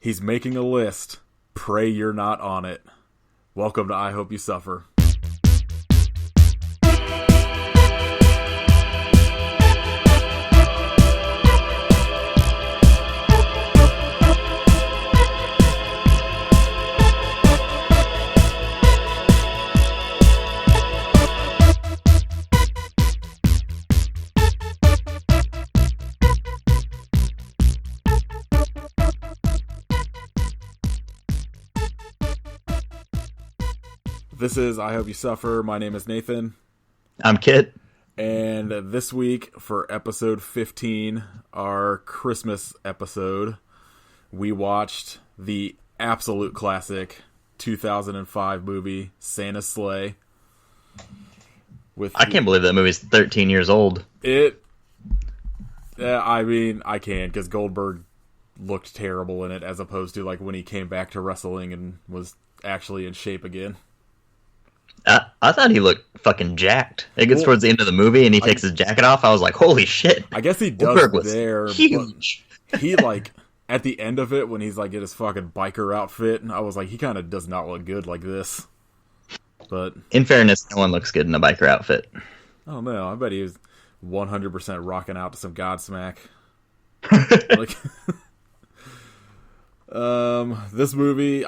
He's making a list. Pray you're not on it. Welcome to I Hope You Suffer. This is I Hope You Suffer. My name is Nathan. I'm Kit. And this week, for episode 15, our Christmas episode, we watched the absolute classic 2005 movie, Santa's Sleigh. I can't believe that movie's 13 years old. I can, because Goldberg looked terrible in it, as opposed to like when he came back to wrestling and was actually in shape again. I thought he looked fucking jacked. It gets towards the end of the movie and he takes his jacket off. I was like, holy shit. I guess he does there. Huge. He, like, at the end of it, when he's, like, in his fucking biker outfit, I was like, he kind of does not look good like this. But in fairness, no one looks good in a biker outfit. Oh, no. I bet he was 100% rocking out to some Godsmack. Like, this movie,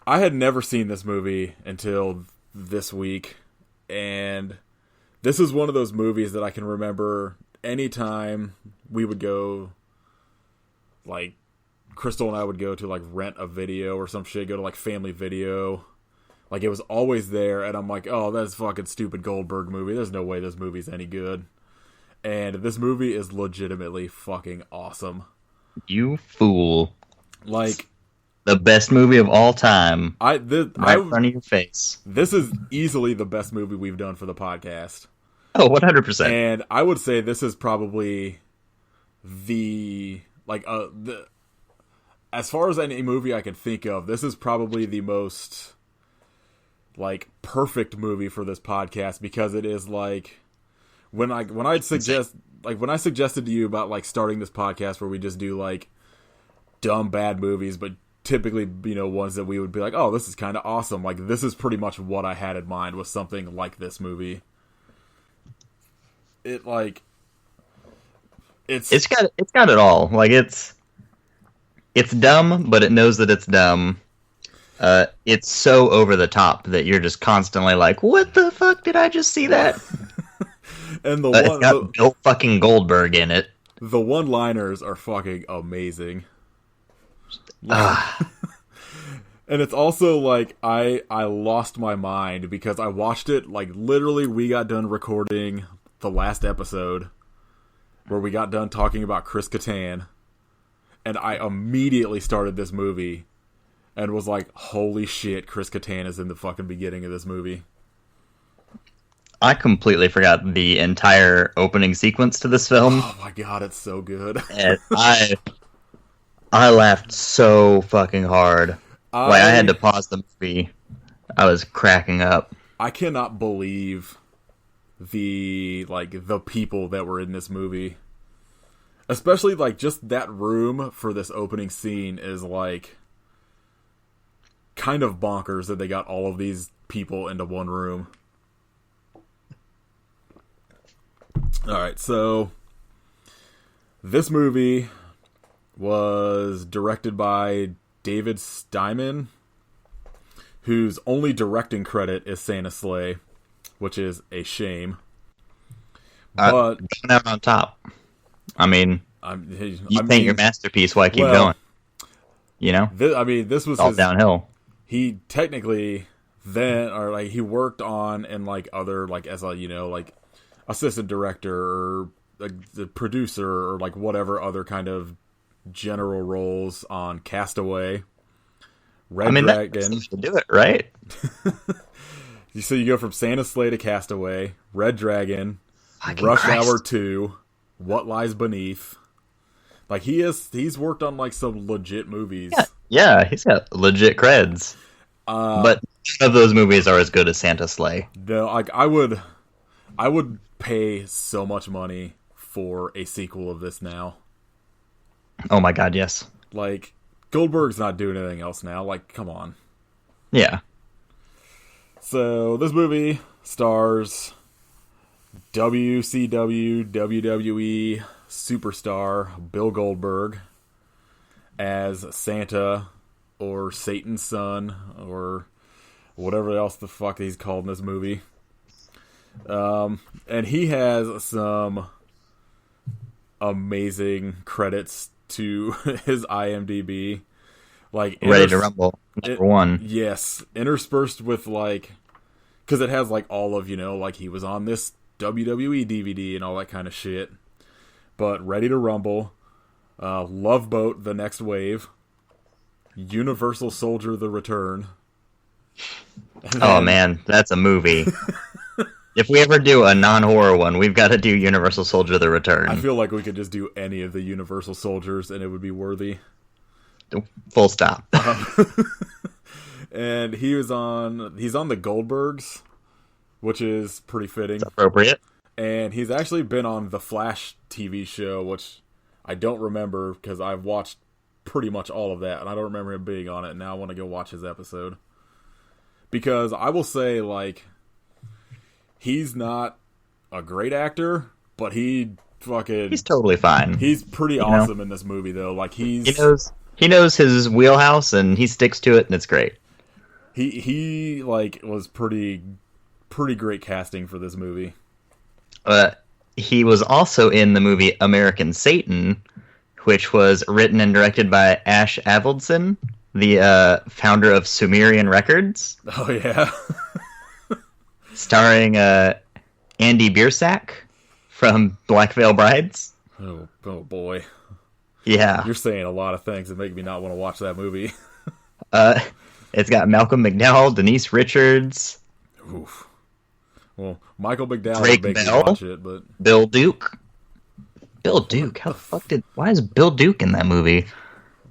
I had never seen this movie until this week, and this is one of those movies that I can remember anytime we would go, like, Crystal and I would go to, like, rent a video or some shit, go to, like, Family Video. Like, it was always there, and I'm like, oh, that's a fucking stupid Goldberg movie. There's no way this movie's any good. And this movie is legitimately fucking awesome. You fool. Like, the best movie of all time. Right in front of your face. This is easily the best movie we've done for the podcast. Oh, 100%. And I would say this is probably as far as any movie I can think of, this is probably the most, like, perfect movie for this podcast, because it is like, when I suggested to you about, like, starting this podcast where we just do, like, dumb bad movies, but typically, you know, ones that we would be like, oh, this is kind of awesome. Like, this is pretty much what I had in mind, was something like this movie. It's got it all. Like, it's dumb, but it knows that it's dumb. It's so over the top that you're just constantly like, what the fuck did I just see that? And it's got Bill fucking Goldberg in it. The one-liners are fucking amazing. And it's also like I lost my mind because I watched it, like, literally we got done recording the last episode where we got done talking about Chris Kattan, and I immediately started this movie and was like, holy shit, Chris Kattan is in the fucking beginning of this movie. I completely forgot the entire opening sequence to this film. Oh my god, it's so good. And I laughed so fucking hard. I had to pause the movie. I was cracking up. I cannot believe the people that were in this movie. Especially, like, just that room for this opening scene is, like, kind of bonkers that they got all of these people into one room. Alright, so this movie was directed by David Steinman, whose only directing credit is Santa's Sleigh, which is a shame. But coming out on top. I mean, you paint your masterpiece, why keep going? You know? This was all downhill. He technically he worked on and, like, other, like, as a, you know, like, assistant director or, like, the producer or, like, whatever other kind of general roles on Castaway, Red Dragon. That's to do it, right? So you go from Santa's Sleigh to Castaway, Red Dragon, Rush Hour 2, What Lies Beneath. Like, he's worked on, like, some legit movies. Yeah, he's got legit creds. But none of those movies are as good as Santa's Sleigh. No, like, I would pay so much money for a sequel of this now. Oh my god, yes. Like, Goldberg's not doing anything else now. Like, come on. Yeah. So, this movie stars WCW, WWE superstar Bill Goldberg as Santa, or Satan's son, or whatever else the fuck he's called in this movie. And he has some amazing credits to his IMDb. Like, Ready to Rumble, number 1. Yes, interspersed with, like, because it has, like, all of, like, he was on this WWE DVD and all that kind of shit. But Ready to Rumble, Love Boat: The Next Wave, Universal Soldier: The Return. Oh man, that's a movie. If we ever do a non-horror one, we've got to do Universal Soldier: The Return. I feel like we could just do any of the Universal Soldiers and it would be worthy. Full stop. And he's on the Goldbergs, which is pretty fitting. It's appropriate. And he's actually been on the Flash TV show, which I don't remember because I've watched pretty much all of that, and I don't remember him being on it, and now I want to go watch his episode. Because I will say, like, he's not a great actor, but he's totally fine. He's pretty awesome in this movie, though. Like, he knows his wheelhouse, and he sticks to it, and it's great. He like, was pretty great casting for this movie. He was also in the movie American Satan, which was written and directed by Ash Avildsen, the founder of Sumerian Records. Oh, yeah. Starring Andy Biersack from Black Veil Brides. Oh boy. Yeah. You're saying a lot of things that make me not want to watch that movie. It's got Malcolm McDowell, Denise Richards. Oof. Well, Michael McDowell Drake would make Bell, me watch it, but Bill Duke. Bill Duke? How the fuck why is Bill Duke in that movie?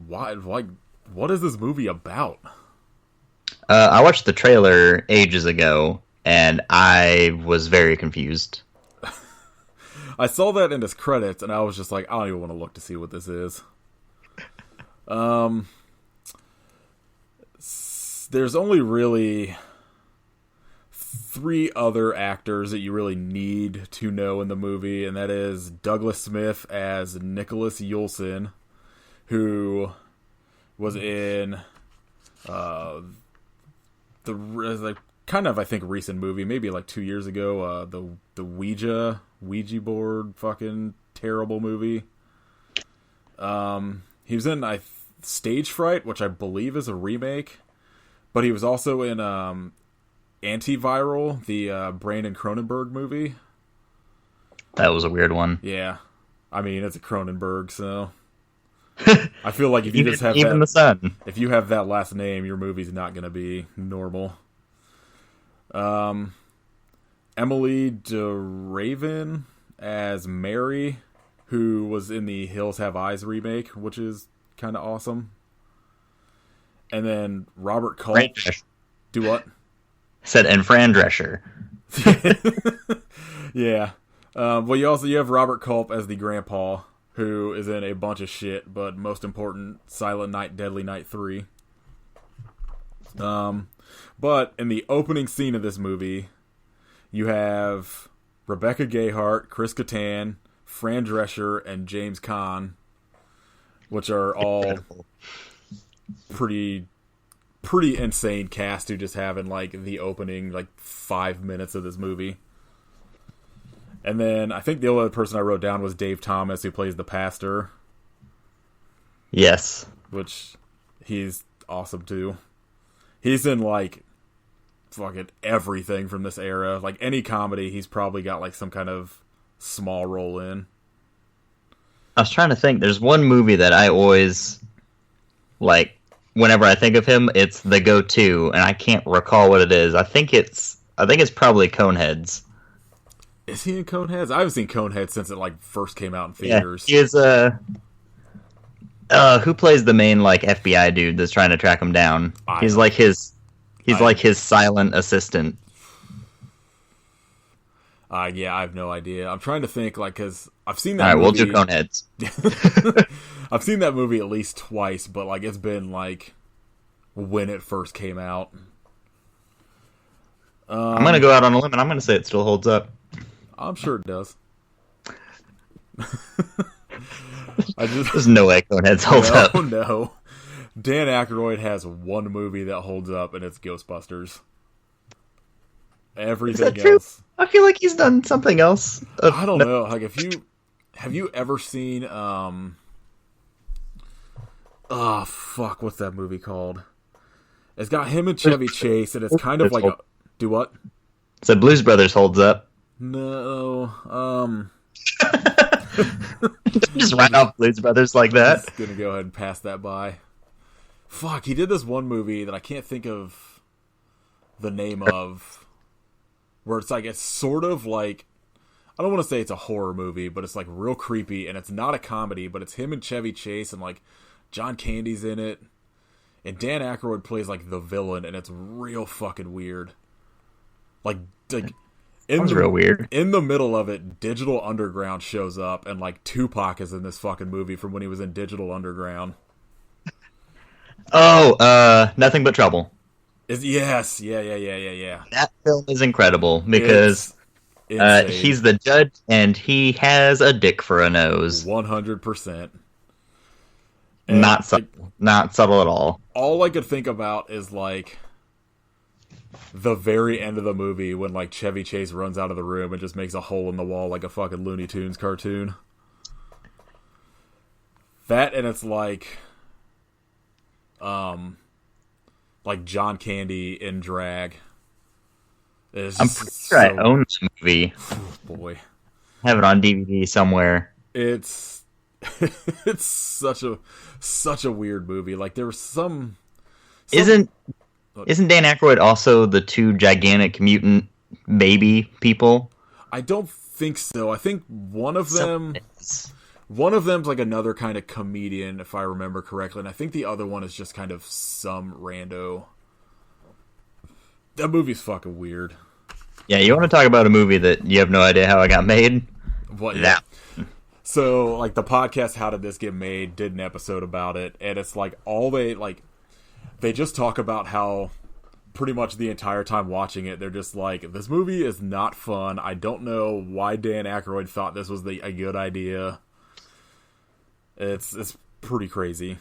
Why? Like, what is this movie about? I watched the trailer ages ago, and I was very confused. I saw that in his credits, and I was just like, I don't even want to look to see what this is. There's only really 3 other actors that you really need to know in the movie, and that is Douglas Smith as Nicholas Yulson, who was in the kind of, I think, recent movie, maybe like 2 years ago, the Ouija board fucking terrible movie. He was in Stage Fright, which I believe is a remake, but he was also in Antiviral, the Brandon Cronenberg movie. That was a weird one. Yeah. I mean, it's a Cronenberg, so I feel like if you just have even the sun. If you have that last name, your movie's not going to be normal. Emily DeRaven as Mary, who was in the Hills Have Eyes remake, which is kind of awesome. And then Robert Culp. Do what? Said and Fran Drescher. Yeah. Well, you have Robert Culp as the grandpa, who is in a bunch of shit, but most important, Silent Night, Deadly Night 3. But in the opening scene of this movie, you have Rebecca Gayheart, Chris Kattan, Fran Drescher, and James Caan, which are all pretty insane cast who just have in, like, the opening, like, 5 minutes of this movie. And then I think the only other person I wrote down was Dave Thomas, who plays the pastor. Yes. Which, he's awesome, too. He's in, like, fucking everything from this era. Like, any comedy, he's probably got, like, some kind of small role in. I was trying to think. There's one movie that I always, like, whenever I think of him, it's the go-to, and I can't recall what it is. I think it's probably Coneheads. Is he in Coneheads? I haven't seen Coneheads since it, like, first came out in theaters. Yeah, he is, who plays the main, like, FBI dude that's trying to track him down? He's like his silent assistant. Yeah, I have no idea. I'm trying to think, like, because I've seen All that right, we'll movie. do Coneheads. I've seen that movie at least twice, but like it's been like when it first came out. I'm gonna go out on a limb and I'm gonna say it still holds up. I'm sure it does. I just There's no way Coneheads holds up. No. Dan Aykroyd has one movie that holds up, and it's Ghostbusters. Everything Is that true? else, I feel like he's done something else. I don't know. Like, have you ever seen oh fuck, what's that movie called? It's got him and Chevy Chase, and it's kind of like do what? So Blues Brothers holds up. No, Just write off Blues Brothers like that. just gonna go ahead and pass that by. Fuck, he did this one movie that I can't think of the name of, where it's like, it's sort of like, I don't want to say it's a horror movie, but it's like real creepy, and it's not a comedy, but it's him and Chevy Chase, and like John Candy's in it, and Dan Aykroyd plays like the villain, and it's real fucking weird. Like Sounds real weird. In the middle of it, Digital Underground shows up, and like Tupac is in this fucking movie from when he was in Digital Underground. Oh, Nothing But Trouble. Yes, yeah. That film is incredible because he's the judge and he has a dick for a nose. 100%. Not subtle. Not subtle at all. All I could think about is like the very end of the movie when like Chevy Chase runs out of the room and just makes a hole in the wall like a fucking Looney Tunes cartoon. That, and it's like John Candy in drag. I'm pretty sure I own this movie. Boy, I have it on DVD somewhere. It's it's such a weird movie. Like there was some Isn't Dan Aykroyd also the two gigantic mutant baby people? I don't think so. I think one of them's like another kind of comedian, if I remember correctly, and I think the other one is just kind of some rando. That movie's fucking weird. Yeah, you want to talk about a movie that you have no idea how it got made? What? Yeah. So, like, the podcast How Did This Get Made did an episode about it, and it's like they just talk about how pretty much the entire time watching it, they're just like, this movie is not fun. I don't know why Dan Aykroyd thought this was a good idea. It's pretty crazy.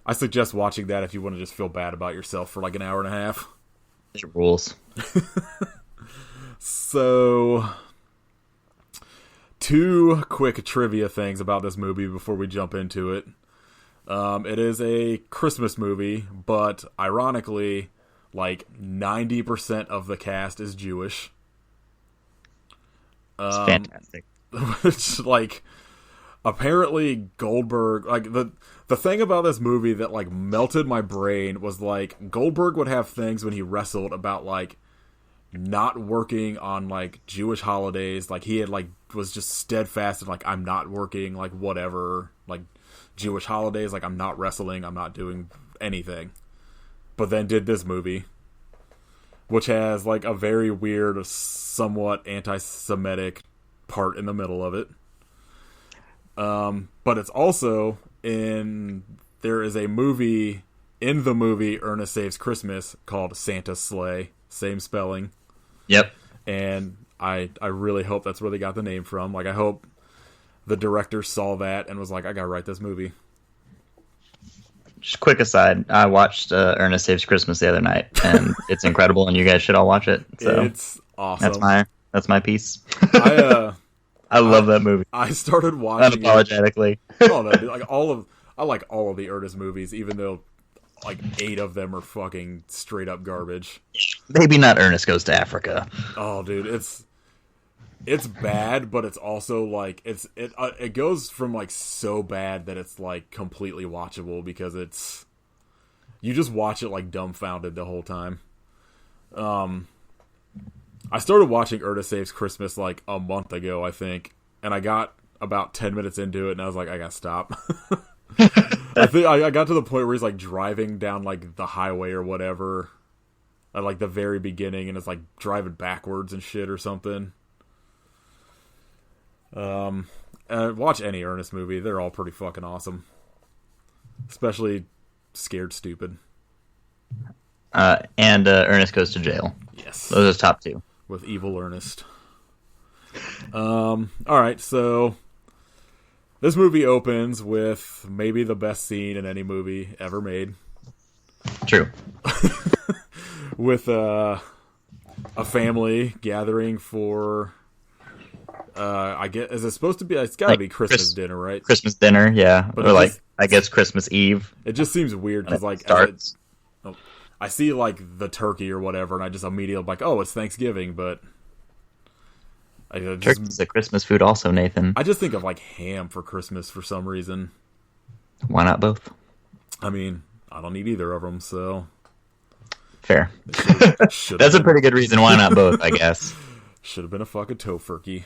I suggest watching that if you want to just feel bad about yourself for like an hour and a half. It rules. So, two quick trivia things about this movie before we jump into it. It is a Christmas movie, but ironically, like 90% of the cast is Jewish. It's fantastic. Which, like, apparently Goldberg, like, the thing about this movie that like melted my brain was like Goldberg would have things when he wrestled about like not working on like Jewish holidays. Like he had like was just steadfast and like, I'm not working like whatever like Jewish holidays. Like I'm not wrestling. I'm not doing anything. But then did this movie, which has like a very weird, somewhat anti-Semitic part in the middle of it. But it's also there is a movie in the movie Ernest Saves Christmas called Santa's Sleigh, same spelling. Yep. And I really hope that's where they got the name from. Like I hope the director saw that and was like, I gotta write this movie. Just quick aside, I watched Ernest Saves Christmas the other night, and it's incredible, and you guys should all watch it. So it's awesome. That's my piece. I love that movie. I started watching unapologetically. Oh no, dude, like I like all of the Ernest movies, even though like 8 of them are fucking straight up garbage. Maybe not Ernest Goes to Africa. Oh, dude, it's bad, but it's also like it goes from like so bad that it's like completely watchable because you just watch it like dumbfounded the whole time. I started watching Ernest Saves Christmas like a month ago, I think, and I got about 10 minutes into it, and I was like, I gotta stop. I think I got to the point where he's like driving down like the highway or whatever, at like the very beginning, and it's like driving backwards and shit or something. Watch any Ernest movie; they're all pretty fucking awesome. Especially Scared Stupid. And Ernest Goes to Jail. Yes, those are top two with Evil Ernest. All right, so this movie opens with maybe the best scene in any movie ever made. True. With a family gathering for, I guess, is it supposed to be? It's got to be Christmas dinner, right? Christmas dinner, yeah. But or like, I guess Christmas Eve. It just seems weird because, like, I see like the turkey or whatever, and I just immediately like, oh, it's Thanksgiving, but. Turkey's a Christmas food also, Nathan. I just think of like ham for Christmas for some reason. Why not both? I mean, I don't eat either of them, so... Fair. That's a pretty good reason why not both, I guess. Should have been a fucking tofurkey.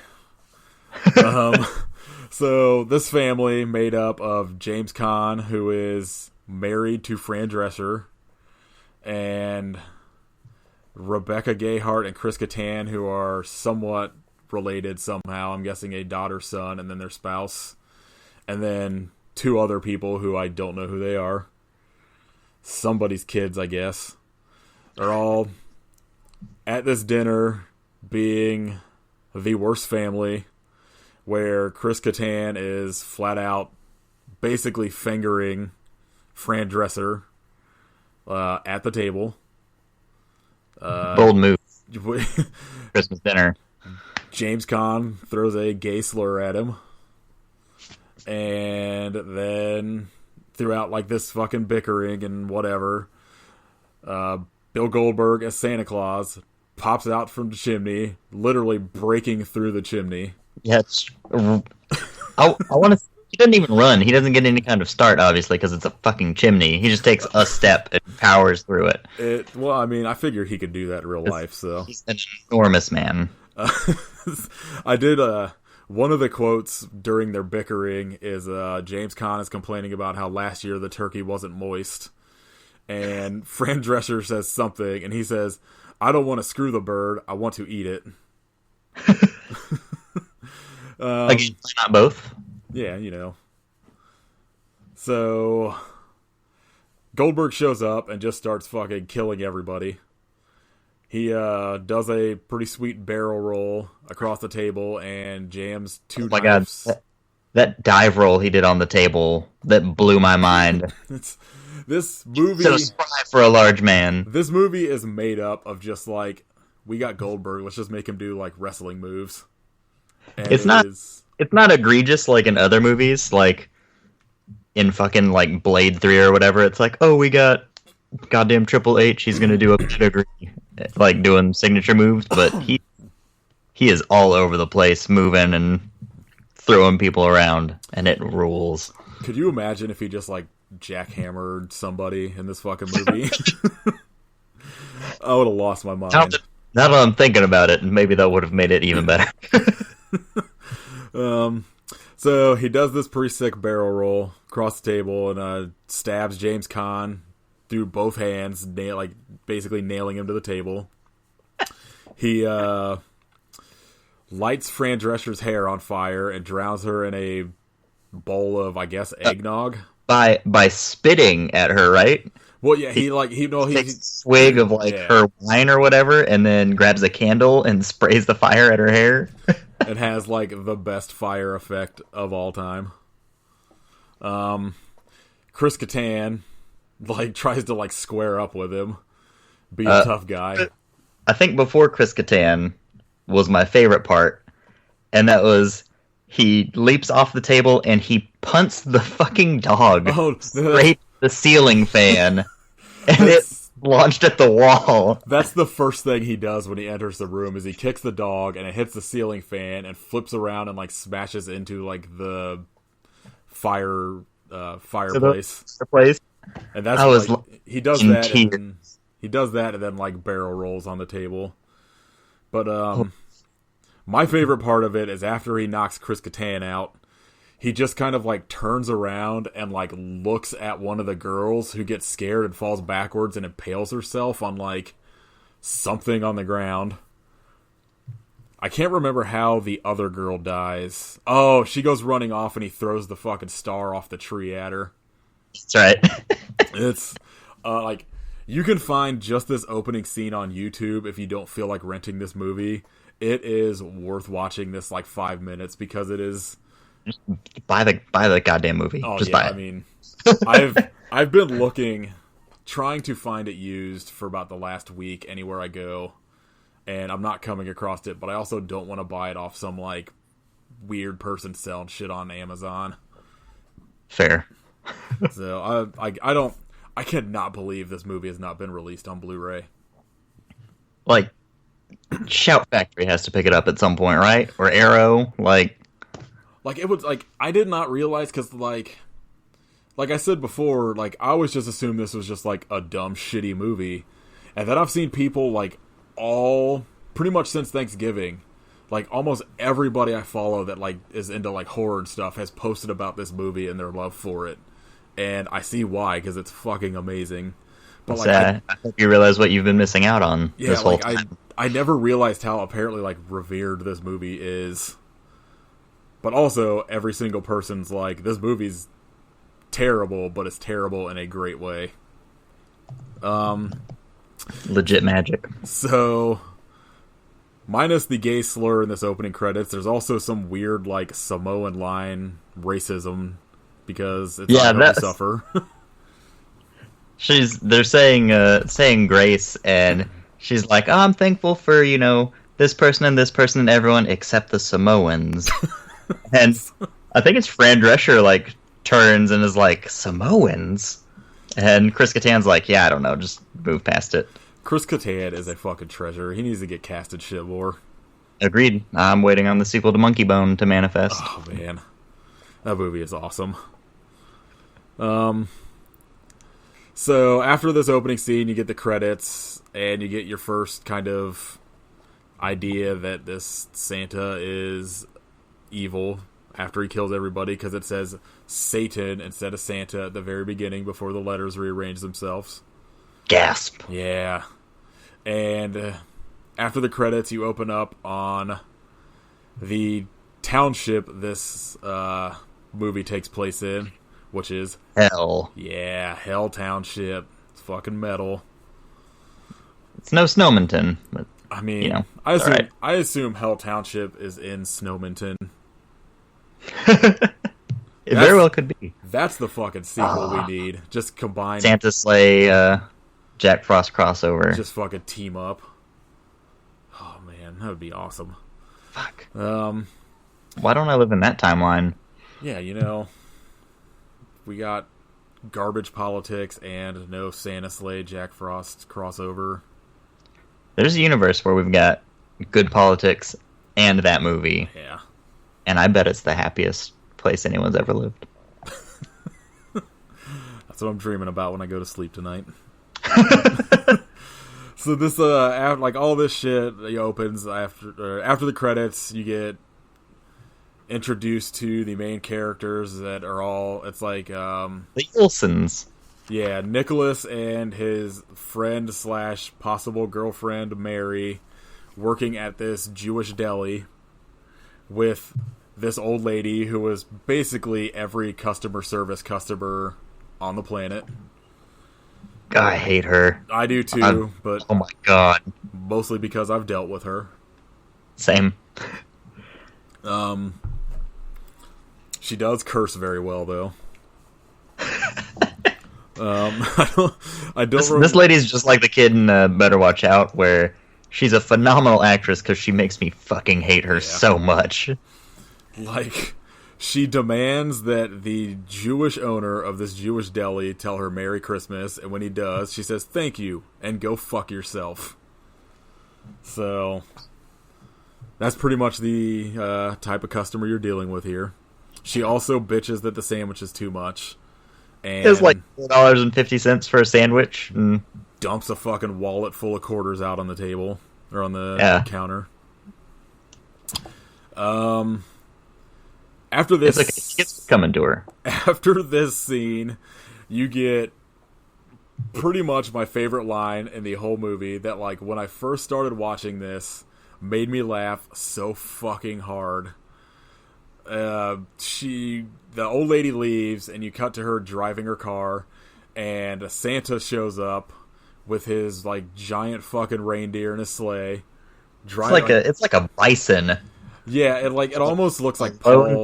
So, this family made up of James Caan, who is married to Fran Drescher, and Rebecca Gayheart and Chris Kattan, who are somewhat related somehow. I'm guessing a daughter, son, and then their spouse. And then two other people who I don't know who they are. Somebody's kids, I guess. They're all at this dinner being the worst family, where Chris Kattan is flat out basically fingering Fran Drescher at the table. Bold move. Christmas dinner. James Caan throws a gay slur at him. And then throughout like this fucking bickering and whatever, Bill Goldberg as Santa Claus pops out from the chimney, literally breaking through the chimney. Yeah, I want to. He doesn't even run. He doesn't get any kind of start, obviously, because it's a fucking chimney. He just takes a step and powers through it. Well, I mean, I figured he could do that in real life, so. He's an enormous man. I did, one of the quotes during their bickering is James Caan is complaining about how last year the turkey wasn't moist. And Fran Drescher says something, and he says, I don't want to screw the bird, I want to eat it. Again, why not both? Yeah, you know. So, Goldberg shows up and just starts fucking killing everybody. He does a pretty sweet barrel roll across the table and jams two knives. God. That dive roll he did on the table, that blew my mind. This movie... So spry for a large man. This movie is made up of just like, we got Goldberg, let's just make him do like wrestling moves. And it's not egregious like in other movies, like in fucking like Blade 3 or whatever. It's like, oh, we got goddamn Triple H, he's gonna do a pedigree, like doing signature moves, but he is all over the place, moving and throwing people around, and it rules. Could you imagine if he just like jackhammered somebody in this fucking movie? I would have lost my mind. Now that I'm thinking about it, maybe that would have made it even better. So he does this pretty sick barrel roll across the table and stabs James Caan through both hands, basically nailing him to the table. He lights Fran Drescher's hair on fire and drowns her in a bowl of, I guess, eggnog. By spitting at her, right? Well, yeah, he takes a swig of her wine or whatever, and then grabs a candle and sprays the fire at her hair. It has like the best fire effect of all time. Chris Kattan tries to square up with him, be a tough guy. I think before Chris Kattan was my favorite part, and that was he leaps off the table and he punts the fucking dog straight the ceiling fan, and it's launched at the wall. That's the first thing he does when he enters the room, is he kicks the dog and it hits the ceiling fan and flips around and smashes into the fireplace. And that's he does that. He does that and then barrel rolls on the table. But my favorite part of it is after he knocks Chris Kattan out, he just kind of turns around and looks at one of the girls who gets scared and falls backwards and impales herself on something on the ground. I can't remember how the other girl dies. Oh, she goes running off and he throws the fucking star off the tree at her. That's right. It's like, you can find just this opening scene on YouTube if you don't feel like renting this movie. It is worth watching this like 5 minutes because it is. Just buy the goddamn movie. Oh Just yeah, buy it. I mean, I've been looking, trying to find it used for about the last week anywhere I go, and I'm not coming across it. But I also don't want to buy it off some like weird person selling shit on Amazon. Fair. So I cannot believe this movie has not been released on Blu-ray. Like, Shout Factory has to pick it up at some point, right? Or Arrow, like it was like, I did not realize, because like I said before, like I always just assumed this was just like a dumb shitty movie, and then I've seen people like all pretty much since Thanksgiving, like almost everybody I follow that like is into like horror and stuff has posted about this movie and their love for it, and I see why, because it's fucking amazing. But like, I hope you realize what you've been missing out on this whole time. I never realized how apparently like revered this movie is. But also, every single person's like, this movie's terrible, but it's terrible in a great way. Legit magic. So, minus the gay slur in this opening credits, there's also some weird like Samoan line racism, because it's not going to suffer. They're saying grace, and she's like, "Oh, I'm thankful for, this person and everyone except the Samoans." And I think it's Fran Drescher like turns and is like, "Samoans?" And Chris Kattan's like, "Yeah, I don't know, just move past it." Chris Kattan is a fucking treasure. He needs to get casted shit more. Agreed. I'm waiting on the sequel to Monkey Bone to manifest. Oh man, that movie is awesome. So after this opening scene, you get the credits, and you get your first kind of idea that this Santa is evil after he kills everybody, because it says Satan instead of Santa at the very beginning before the letters rearrange themselves. Gasp. Yeah. And after the credits, you open up on the township this movie takes place in, which is Hell. Yeah, Hell Township. It's fucking metal. It's no Snowminton, but I mean, I assume Hell Township is in Snowminton. It very well could be. That's the fucking sequel we need. Just combine Santa Sleigh, Jack Frost crossover. Just fucking team up. Oh man, that would be awesome. Fuck. Why don't I live in that timeline? Yeah, we got garbage politics and no Santa Sleigh Jack Frost crossover. There's a universe where we've got good politics and that movie. Yeah. And I bet it's the happiest place anyone's ever lived. That's what I'm dreaming about when I go to sleep tonight. So this, like all this shit opens after the credits. You get introduced to the main characters that are all. It's like the Olsons. Yeah, Nicholas and his friend / possible girlfriend Mary working at this Jewish deli with this old lady who was basically every customer service customer on the planet. God, I hate her. I do too, but oh my god, mostly because I've dealt with her. Same. She does curse very well, though. I don't. This lady's just like the kid in Better Watch Out, where she's a phenomenal actress because she makes me fucking hate her so much. Like, she demands that the Jewish owner of this Jewish deli tell her Merry Christmas, and when he does, she says thank you and go fuck yourself. So that's pretty much the type of customer you're dealing with here. She also bitches that the sandwich is too much. And it's like $4.50 for a sandwich. And dumps a fucking wallet full of quarters out on the table. Or on the counter. After this... It's coming to her. After this scene, you get pretty much my favorite line in the whole movie that, like, when I first started watching this, made me laugh so fucking hard. The old lady leaves, and you cut to her driving her car, and Santa shows up with his, like, giant fucking reindeer in his sleigh. It's like a bison. Yeah, it almost looks like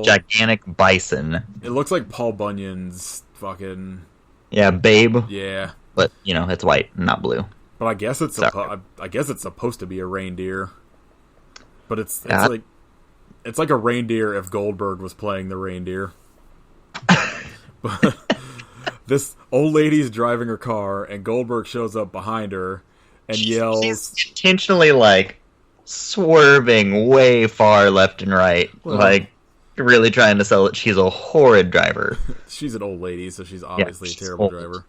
gigantic bison. It looks like Paul Bunyan's fucking... Yeah, Babe. Yeah. But, it's white, not blue. But I guess it's supposed to be a reindeer. But it's like a reindeer if Goldberg was playing the reindeer. But this old lady's driving her car, and Goldberg shows up behind her and yells... She's intentionally, like, swerving way far left and right. Well, like, really trying to sell it. She's a horrid driver. She's an old lady, so she's obviously a terrible driver.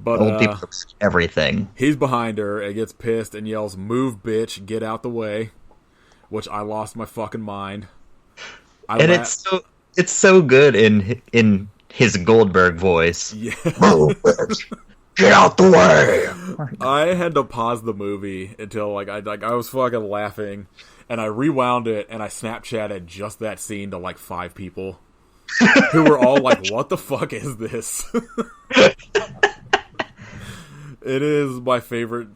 But old people everything. He's behind her and gets pissed and yells, "Move, bitch, get out the way," which I lost my fucking mind. It's so good in his Goldberg voice. Yeah. Move, bitch, get out the way. I had to pause the movie until I was fucking laughing, and I rewound it and I Snapchatted just that scene to like 5 people who were all like, "What the fuck is this?" It is my favorite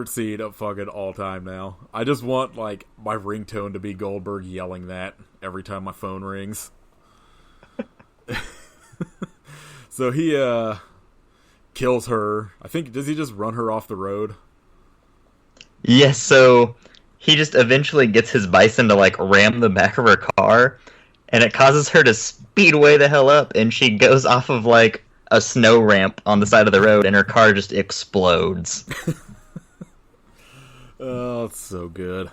scene of fucking all time now. I just want, like, my ringtone to be Goldberg yelling that every time my phone rings. So he kills her. I think, does he just run her off the road? Yes, so he just eventually gets his bison to, like, ram the back of her car, and it causes her to speed way the hell up, and she goes off of, like, a snow ramp on the side of the road, and her car just explodes. Oh, it's so good.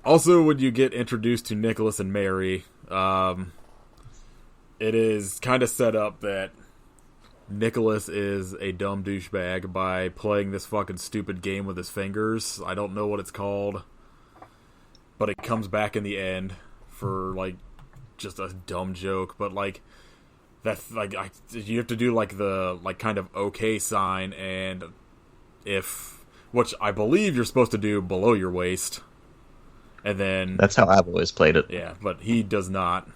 Also, when you get introduced to Nicholas and Mary, it is kind of set up that Nicholas is a dumb douchebag by playing this fucking stupid game with his fingers. I don't know what it's called, but it comes back in the end for, like, just a dumb joke, but, like, that's like you have to do like the kind of okay sign, and which I believe you're supposed to do below your waist, and then that's how I've always played it. Yeah, but he does not.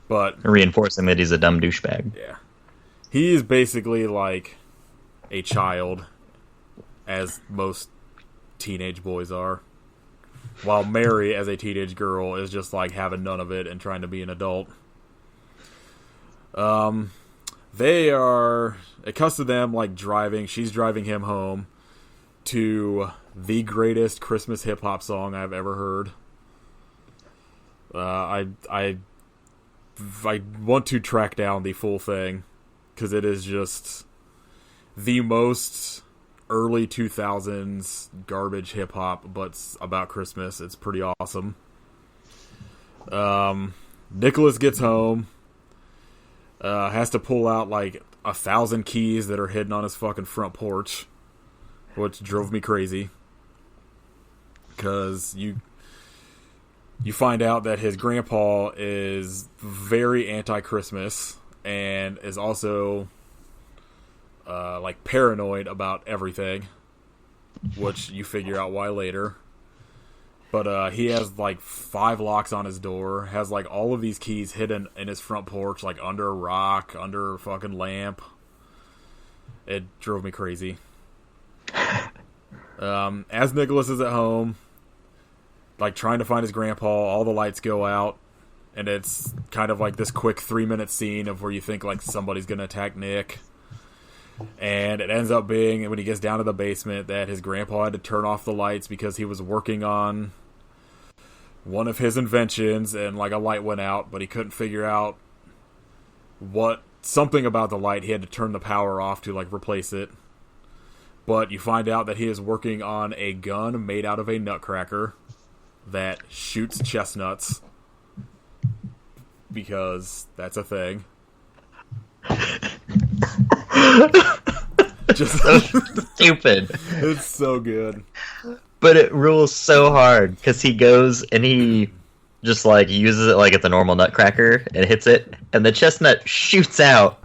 But reinforcing that he's a dumb douchebag. Yeah, he is basically like a child, as most teenage boys are, while Mary, as a teenage girl, is just like having none of it and trying to be an adult. It cuts to them, like, driving. She's driving him home to the greatest Christmas hip-hop song I've ever heard. I want to track down the full thing, because it is just the most early 2000s garbage hip-hop, but it's about Christmas. It's pretty awesome. Nicholas gets home. Has to pull out like 1,000 keys that are hidden on his fucking front porch, which drove me crazy. Because you find out that his grandpa is very anti-Christmas and is also like paranoid about everything, which you figure out why later. But he has like 5 locks on his door, has like all of these keys hidden in his front porch, like under a rock, under a fucking lamp. It drove me crazy. As Nicholas is at home, like trying to find his grandpa, all the lights go out, and it's kind of like this quick 3-minute scene of where you think like somebody's gonna attack Nick. And it ends up being, when he gets down to the basement, that his grandpa had to turn off the lights because he was working on one of his inventions, and like a light went out, but he couldn't figure out something about the light. He had to turn the power off to like replace it. But you find out that he is working on a gun made out of a nutcracker that shoots chestnuts, because that's a thing. Just so stupid. It's so good. But it rules so hard, because he goes and he just like uses it like it's a normal nutcracker and hits it, and the chestnut shoots out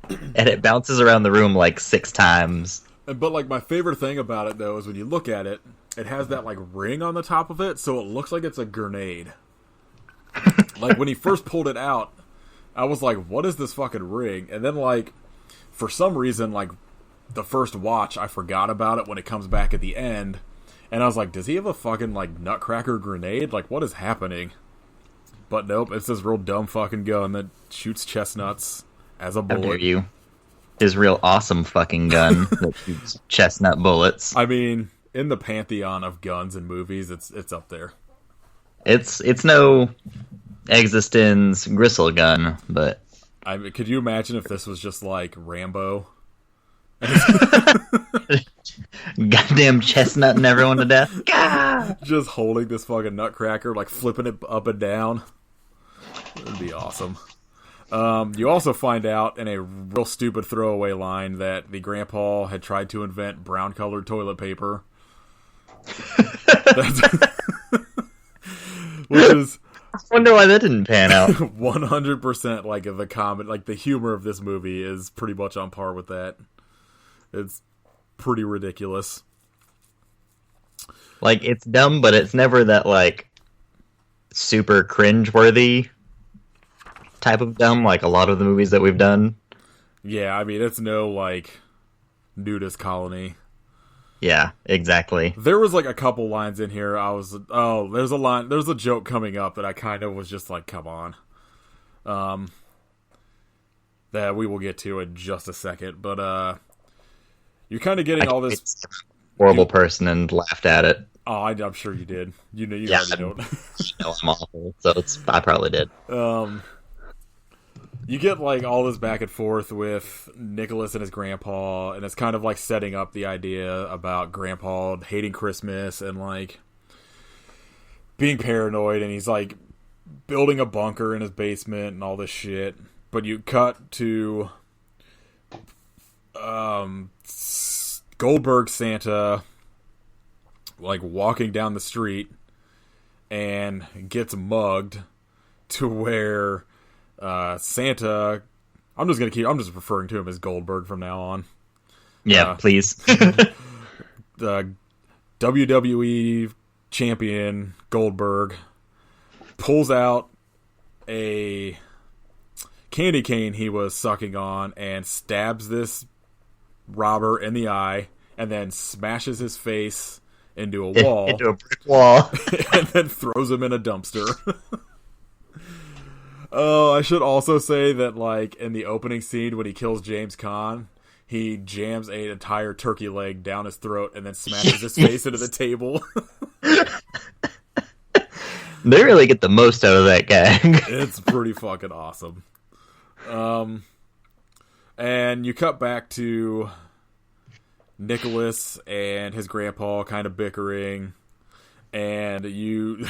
and it bounces around the room like 6 times. But like my favorite thing about it though is when you look at it, it has that like ring on the top of it, so it looks like it's a grenade. Like when he first pulled it out, I was like, "What is this fucking ring?" And then like for some reason, like the first watch, I forgot about it when it comes back at the end, and I was like, "Does he have a fucking like nutcracker grenade? Like what is happening?" But nope, it's this real dumb fucking gun that shoots chestnuts as a How dare bullet. you? His real awesome fucking gun that shoots chestnut bullets. I mean, in the pantheon of guns and movies, it's up there. It's no Existence gristle gun, but I mean, could you imagine if this was just like Rambo? goddamn chestnutting everyone to death. Gah! Just holding this fucking nutcracker, like flipping it up and down. That'd be awesome. You also find out in a real stupid throwaway line that the grandpa had tried to invent brown-colored toilet paper. Which is I wonder why that didn't pan out. 100% like the comedy, like the humor of this movie is pretty much on par with that. It's pretty ridiculous. Like, it's dumb, but it's never that, like, super cringe-worthy type of dumb, like a lot of the movies that we've done. Yeah, I mean, it's no, like, nudist colony. Yeah, exactly. There was, like, a couple lines in here there's a joke coming up that I kind of was just like, come on. That we will get to in just a second, but, you're kind of getting all this... Horrible person and laughed at it. Oh, I'm sure you did. You know, Yeah, already know. I'm awful, so I probably did. You get like all this back and forth with Nicholas and his grandpa, and it's kind of like setting up the idea about grandpa hating Christmas and like being paranoid, and he's like building a bunker in his basement and all this shit. But you cut to Goldberg Santa like walking down the street and gets mugged to where Santa, I'm just referring to him as Goldberg from now on. Yeah, please. The WWE champion Goldberg pulls out a candy cane he was sucking on and stabs this robber in the eye and then smashes his face into a wall. Into a brick wall. And then throws him in a dumpster. Oh, I should also say that, like, in the opening scene when he kills James Caan, he jams an entire turkey leg down his throat and then smashes his face into the table. They really get the most out of that gag. It's pretty fucking awesome. And you cut back to Nicholas and his grandpa kind of bickering, and you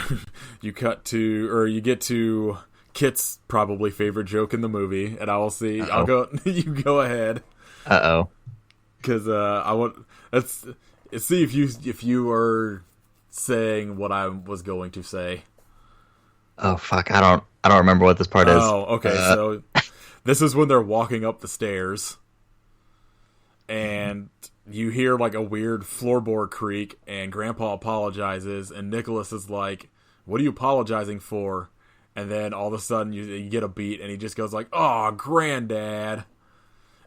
get to Kit's probably favorite joke in the movie, and I'll go. You go ahead. Because I want let's see if you are saying what I was going to say. Oh fuck! I don't remember what this part is. Oh, okay. So this is when they're walking up the stairs, and you hear like a weird floorboard creak, and Grandpa apologizes, and Nicholas is like, "What are you apologizing for?" And then all of a sudden you get a beat, and he just goes like, "Oh, Granddad,"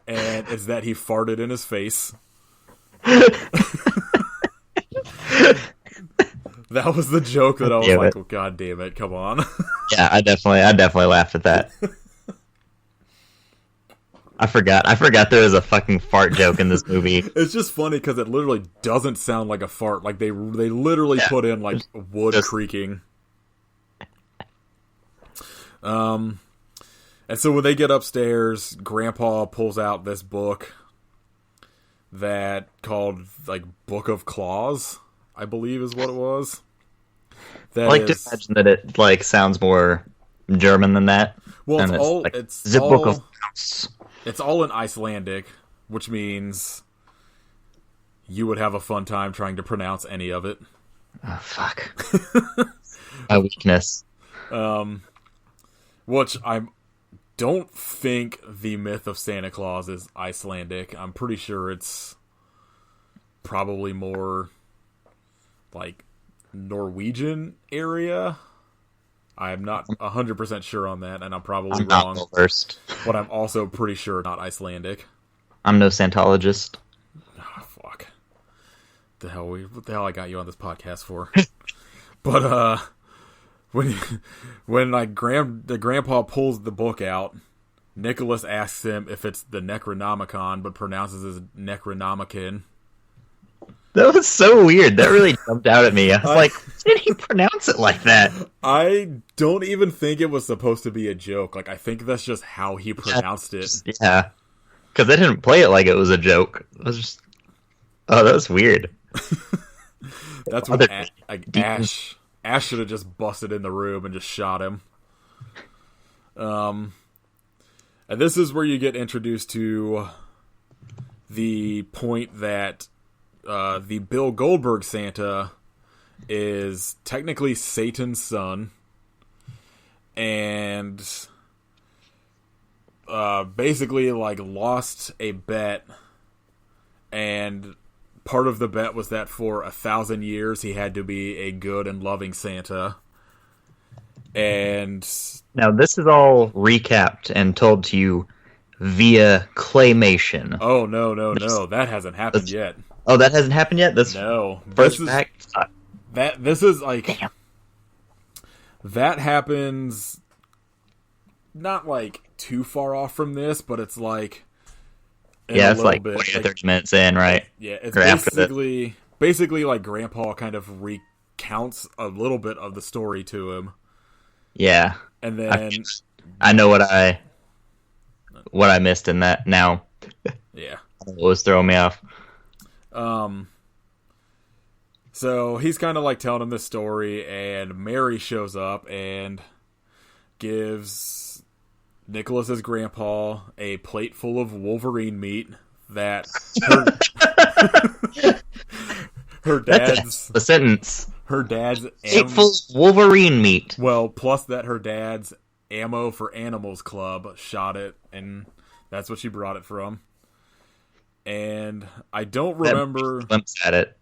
and it's that he farted in his face. That was the joke that I was like, "Oh, God damn it, come on." Yeah, I definitely laughed at that. I forgot there was a fucking fart joke in this movie. It's just funny because it literally doesn't sound like a fart. Like they literally put in like wood creaking. And so when they get upstairs, Grandpa pulls out this book that called like Book of Claws, I believe is what it was. I like to imagine that it like sounds more German than that. Well, it's the Book of Claws. It's all in Icelandic, which means you would have a fun time trying to pronounce any of it. Oh, fuck. My weakness. Which I'm don't think the myth of Santa Claus is Icelandic. I'm pretty sure it's probably more like Norwegian area. I'm not 100% sure on that, and I'm probably wrong. Not versed. But I'm also pretty sure not Icelandic. I'm no Santologist. Oh, fuck. What the hell I got you on this podcast for? But when like the grandpa pulls the book out, Nicholas asks him if it's the Necronomicon, but pronounces it Necronomicon. That was so weird. That really jumped out at me. I was like, did he pronounce it like that? I don't even think it was supposed to be a joke. Like, I think that's just how he pronounced it. Yeah. Because they didn't play it like it was a joke. It was just... Oh, that was weird. That's what Ash should have just busted in the room and just shot him. And this is where you get introduced to the point that the Bill Goldberg Santa is technically Satan's son, and basically like lost a bet, and part of the bet was that for 1,000 years he had to be a good and loving Santa. And now this is all recapped and told to you via claymation. Oh no, that hasn't happened yet. Oh, that hasn't happened yet? No. This is like... Damn. That happens not like too far off from this, but it's like... Yeah, it's like 20 or 30 minutes in, right? Yeah, it's basically like Grandpa kind of recounts a little bit of the story to him. Yeah. And then... I know what I missed in that now. Yeah. It was throwing me off. So he's kind of like telling him this story, and Mary shows up and gives Nicholas's grandpa a plate full of Wolverine meat that her dad's the sentence. Her dad's plate full of Wolverine meat. Well, plus that her dad's Ammo for Animals Club shot it, and that's what she brought it from. And I don't remember. Glimpse at it.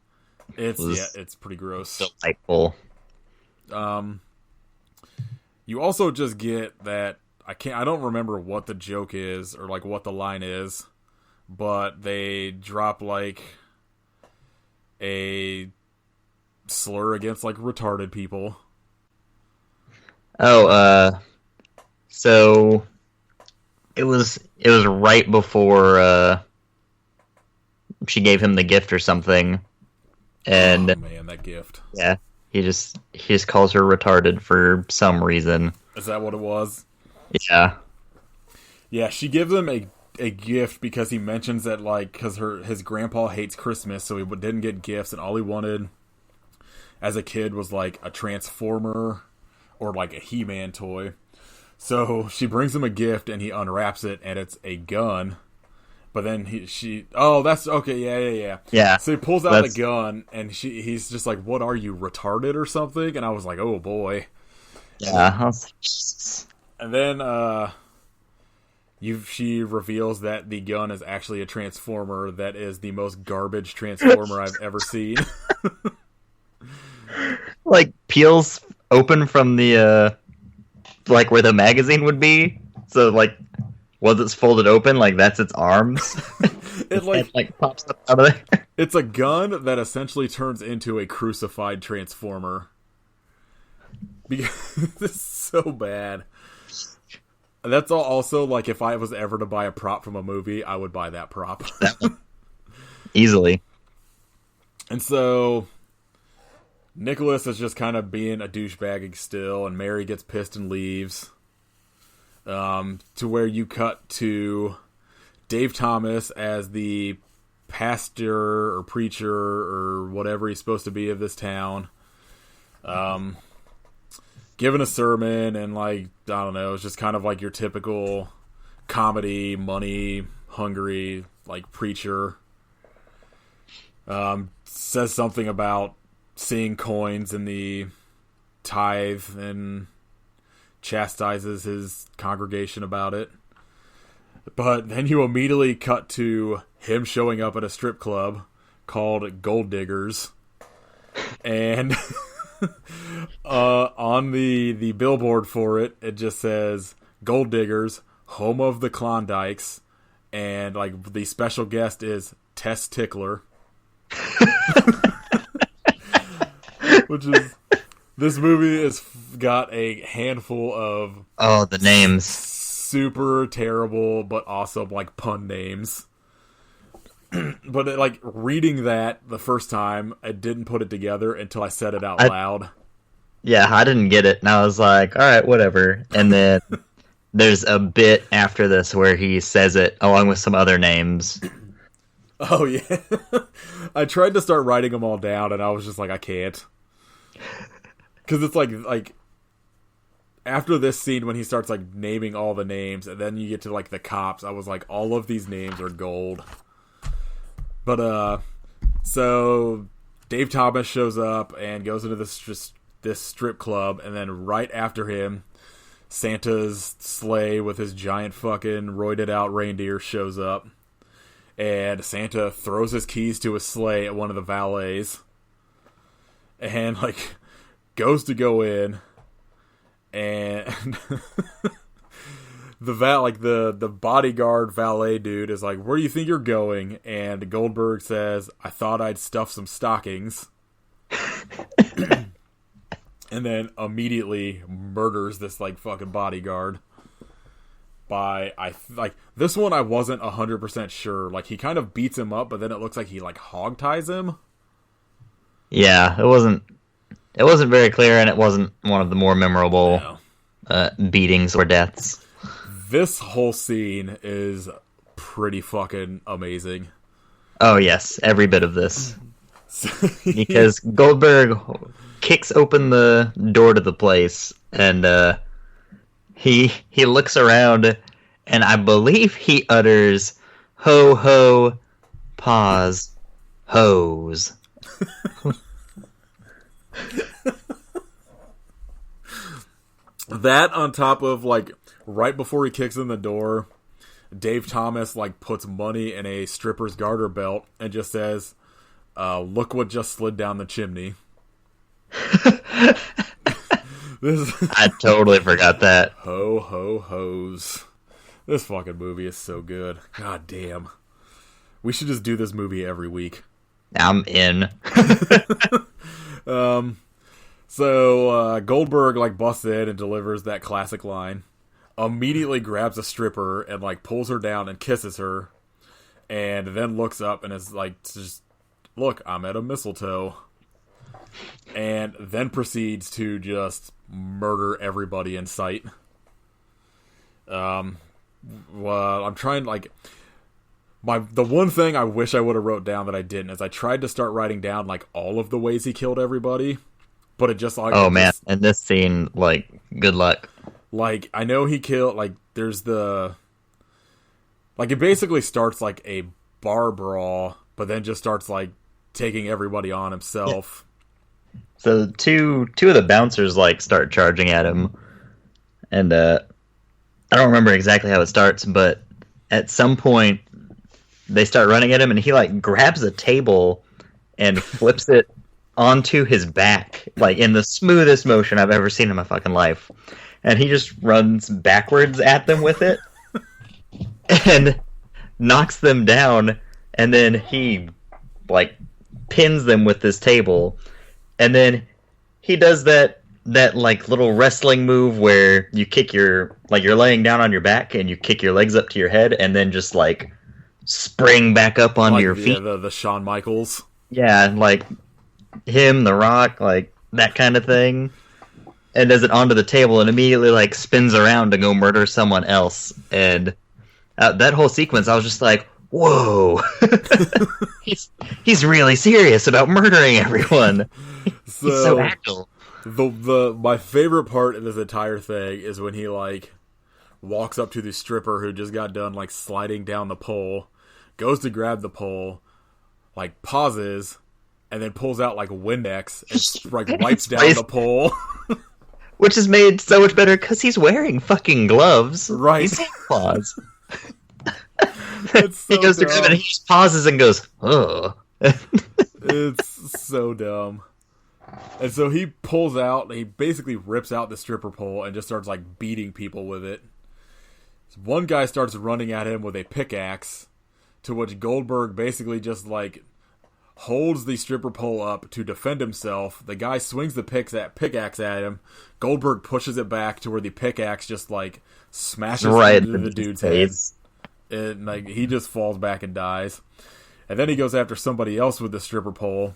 It's pretty gross. Delightful. You also just get that I don't remember what the joke is or like what the line is, but they drop like a slur against like retarded people. Oh, so it was right before she gave him the gift or something, and oh man, that gift. Yeah, he just calls her retarded for some reason. Is that what it was? Yeah. Yeah, she gives him a gift because he mentions that like because his grandpa hates Christmas, so he didn't get gifts, and all he wanted as a kid was like a Transformer or like a He-Man toy. So she brings him a gift, and he unwraps it, and it's a gun. But then that's okay, yeah. Yeah. So he pulls out the gun, and he's just like, "What are you, retarded or something?" And I was like, "Oh boy." Yeah. I was like, Jesus. And then she reveals that the gun is actually a Transformer that is the most garbage Transformer I've ever seen. Like peels open from the like where the magazine would be. So like once it's folded open, like that's its arms. It like pops up out of there. It's a gun that essentially turns into a crucified Transformer. Because it's so bad. That's also like if I was ever to buy a prop from a movie, I would buy that prop. Easily. And so Nicholas is just kind of being a douchebag still, and Mary gets pissed and leaves. To where you cut to Dave Thomas as the pastor or preacher or whatever he's supposed to be of this town. Giving a sermon, and like, I don't know, it's just kind of like your typical comedy, money hungry, like preacher. Says something about seeing coins in the tithe and chastises his congregation about it. But then you immediately cut to him showing up at a strip club called Gold Diggers. And on the billboard for it, it just says Gold Diggers, home of the Klondikes, and like the special guest is Tess Tickler. Which is, this movie has got a handful of the names, super terrible but awesome like pun names. But like reading that the first time, I didn't put it together until I said it out loud. Yeah, I didn't get it, and I was like, all right, whatever. And then there's a bit after this where he says it along with some other names. Oh, yeah. I tried to start writing them all down, and I was just like, I can't. Because it's like after this scene when he starts like naming all the names, and then you get to like the cops, I was like, all of these names are gold. But so Dave Thomas shows up and goes into this strip club, and then right after him, Santa's sleigh with his giant fucking roided out reindeer shows up, and Santa throws his keys to his sleigh at one of the valets, and like goes to go in, and the bodyguard valet dude is like, "Where do you think you're going?" And Goldberg says, "I thought I'd stuff some stockings." And then immediately murders this like fucking bodyguard. This one I wasn't 100% sure. Like he kind of beats him up, but then it looks like he like hog ties him. Yeah, it wasn't very clear, and it wasn't one of the more memorable beatings or deaths. This whole scene is pretty fucking amazing. Oh yes, every bit of this. Because Goldberg kicks open the door to the place, and he looks around, and I believe he utters, "Ho ho, pause, hose." That on top of like right before he kicks in the door, Dave Thomas like puts money in a stripper's garter belt and just says, "Look what just slid down the chimney." I totally forgot that. Ho ho hose. This fucking movie is so good. God damn. We should just do this movie every week. I'm in. So Goldberg like busts in and delivers that classic line. Immediately grabs a stripper and like pulls her down and kisses her, and then looks up and is like, "Just look, I'm at a mistletoe." And then proceeds to just murder everybody in sight. Well, I'm trying like the one thing I wish I would have wrote down that I didn't is I tried to start writing down like all of the ways he killed everybody, but it just like in this scene, like, good luck. Like I know he killed like there's the like it basically starts like a bar brawl, but then just starts like taking everybody on himself. Yeah. So two of the bouncers like start charging at him, and I don't remember exactly how it starts, but at some point they start running at him, and he like grabs a table and flips it onto his back, like in the smoothest motion I've ever seen in my fucking life, and he just runs backwards at them with it and knocks them down, and then he like pins them with this table. And then he does that like little wrestling move where you kick you're laying down on your back and you kick your legs up to your head and then just like spring back up onto your feet. Yeah, the Shawn Michaels. Yeah, like him, The Rock, like that kind of thing. And does it onto the table and immediately like spins around to go murder someone else. And that whole sequence, I was just like, whoa, he's really serious about murdering everyone. He's so agile. My favorite part of this entire thing is when he like walks up to the stripper who just got done like sliding down the pole, goes to grab the pole, like pauses, and then pulls out like Windex and like wipes down the pole. Which is made so much better because he's wearing fucking gloves. Right. He's Santa Claus. It's so he goes to dumb. grab it and he just pauses and goes, oh. It's so dumb. And so he pulls out, he basically rips out the stripper pole and just starts like beating people with it. One guy starts running at him with a pickaxe, to which Goldberg basically just like holds the stripper pole up to defend himself. The guy swings the pickaxe at him. Goldberg pushes it back to where the pickaxe just like smashes right into the dude's head. And like he just falls back and dies. And then he goes after somebody else with the stripper pole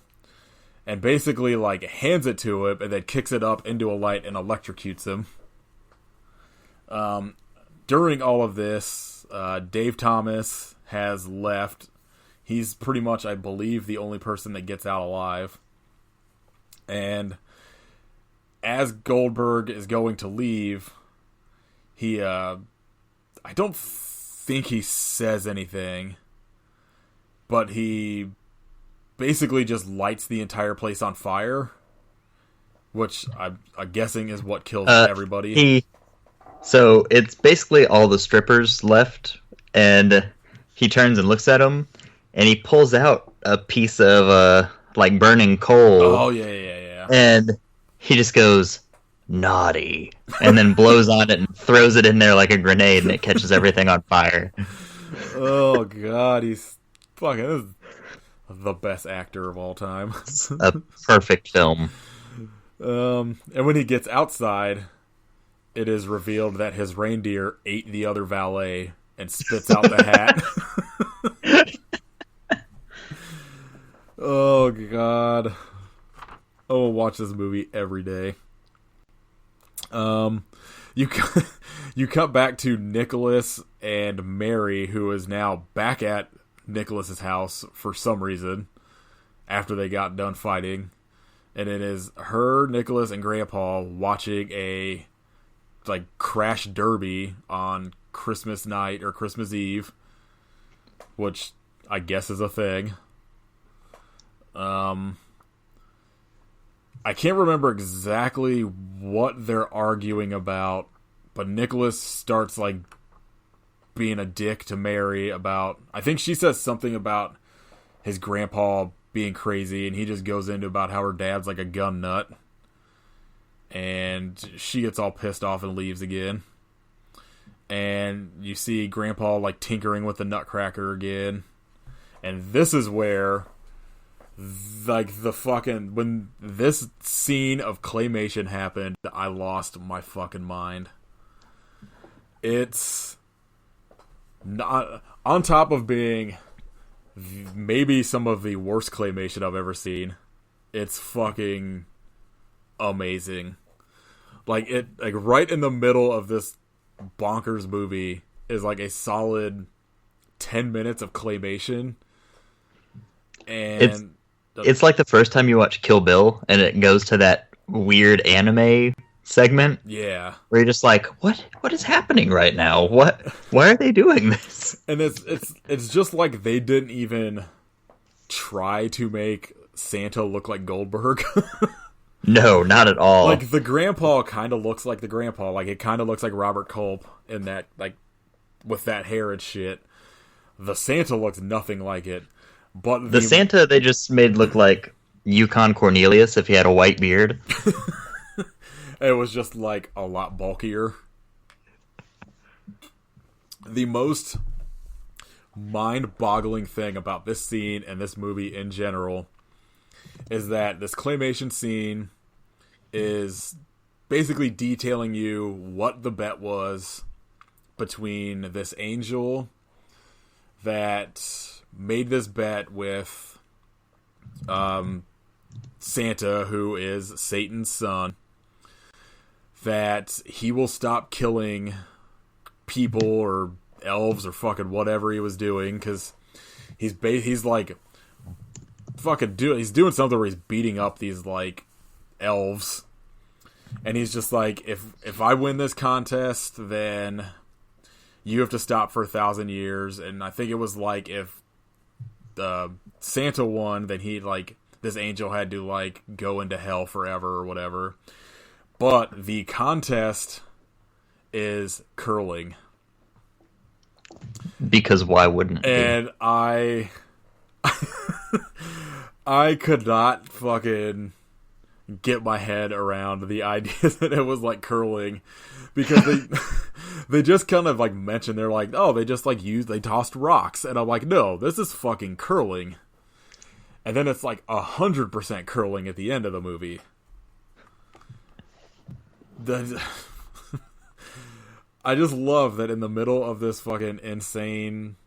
and basically like hands it to him and then kicks it up into a light and electrocutes him. During all of this, Dave Thomas has left. He's pretty much, I believe, the only person that gets out alive. And as Goldberg is going to leave, he, I don't think he says anything, but he basically just lights the entire place on fire, which I'm guessing is what kills everybody. So it's basically all the strippers left, and he turns and looks at them, and he pulls out a piece of like burning coal. Oh yeah. And he just goes, naughty, and then blows on it and throws it in there like a grenade, and it catches everything on fire. Oh god, he's fucking the best actor of all time. A perfect film. And when he gets outside, it is revealed that his reindeer ate the other valet and spits out the hat. Oh god. I will watch this movie every day. You cut back to Nicholas and Mary, who is now back at Nicholas's house for some reason after they got done fighting, and it is her, Nicholas, and Grandpa watching a like crash derby on Christmas night or Christmas Eve, which I guess is a thing. I can't remember exactly what they're arguing about, but Nicholas starts like being a dick to Mary about, I think she says something about his grandpa being crazy, and he just goes into about how her dad's like a gun nut, and she gets all pissed off and leaves again. And you see Grandpa like tinkering with the nutcracker again, and this is where like the fucking, when this scene of claymation happened, I lost my fucking mind. It's not, on top of being maybe some of the worst claymation I've ever seen, it's fucking amazing. Like right in the middle of this bonkers movie is like a solid 10 minutes of claymation, and it's like the first time you watch Kill Bill and it goes to that weird anime segment. Yeah. Where you're just like, what is happening right now? Why are they doing this? And it's just like they didn't even try to make Santa look like Goldberg. No, not at all. Like the grandpa kind of looks like the grandpa. Like it kind of looks like Robert Culp in that, like with that hair and shit. The Santa looks nothing like it. But the Santa they just made look like Yukon Cornelius if he had a white beard. It was just like a lot bulkier. The most mind-boggling thing about this scene and this movie in general is that this claymation scene is basically detailing you what the bet was between this angel that made this bet with Santa, who is Satan's son, that he will stop killing people or elves or fucking whatever he was doing, because he's like fucking he's doing something where he's beating up these like elves, and he's just like, if I win this contest, then you have to stop for 1,000 years. And I think it was like if Santa won, then he like, this angel had to like go into hell forever or whatever. But the contest is curling. Because why wouldn't it be? And I could not fucking get my head around the idea that it was like curling, because they just kind of like mentioned, they're like, oh, they just like they tossed rocks, and I'm like, no, this is fucking curling. And then it's like 100% curling at the end of the movie. I just love that in the middle of this fucking insane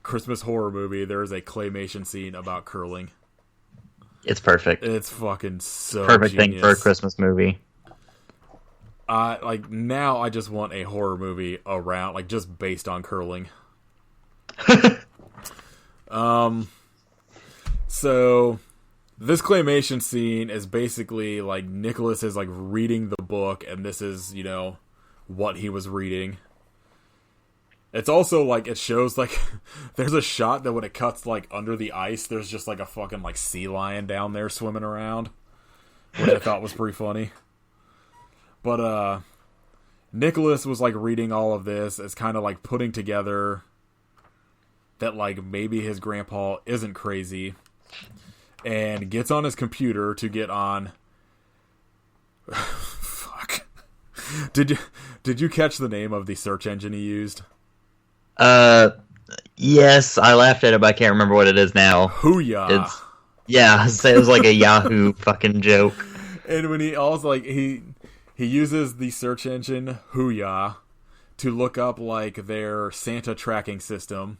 Christmas horror movie, there is a claymation scene about curling. It's perfect. It's fucking so perfect genius. thing for a Christmas movie. Like now, I just want a horror movie around, like, just based on curling. So this claymation scene is basically like Nicholas is like reading the book, and this is, you know, what he was reading. It's also like, it shows like there's a shot that when it cuts like under the ice, there's just like a fucking like sea lion down there swimming around, which I thought was pretty funny. But Nicholas was like reading all of this as kind of like putting together that like maybe his grandpa isn't crazy, and gets on his computer to get on fuck. Did you catch the name of the search engine he used? Yes, I laughed at it, but I can't remember what it is now. Hooyah. Yeah, it was like a Yahoo fucking joke. And when he also like he uses the search engine Hooyah to look up like their Santa tracking system.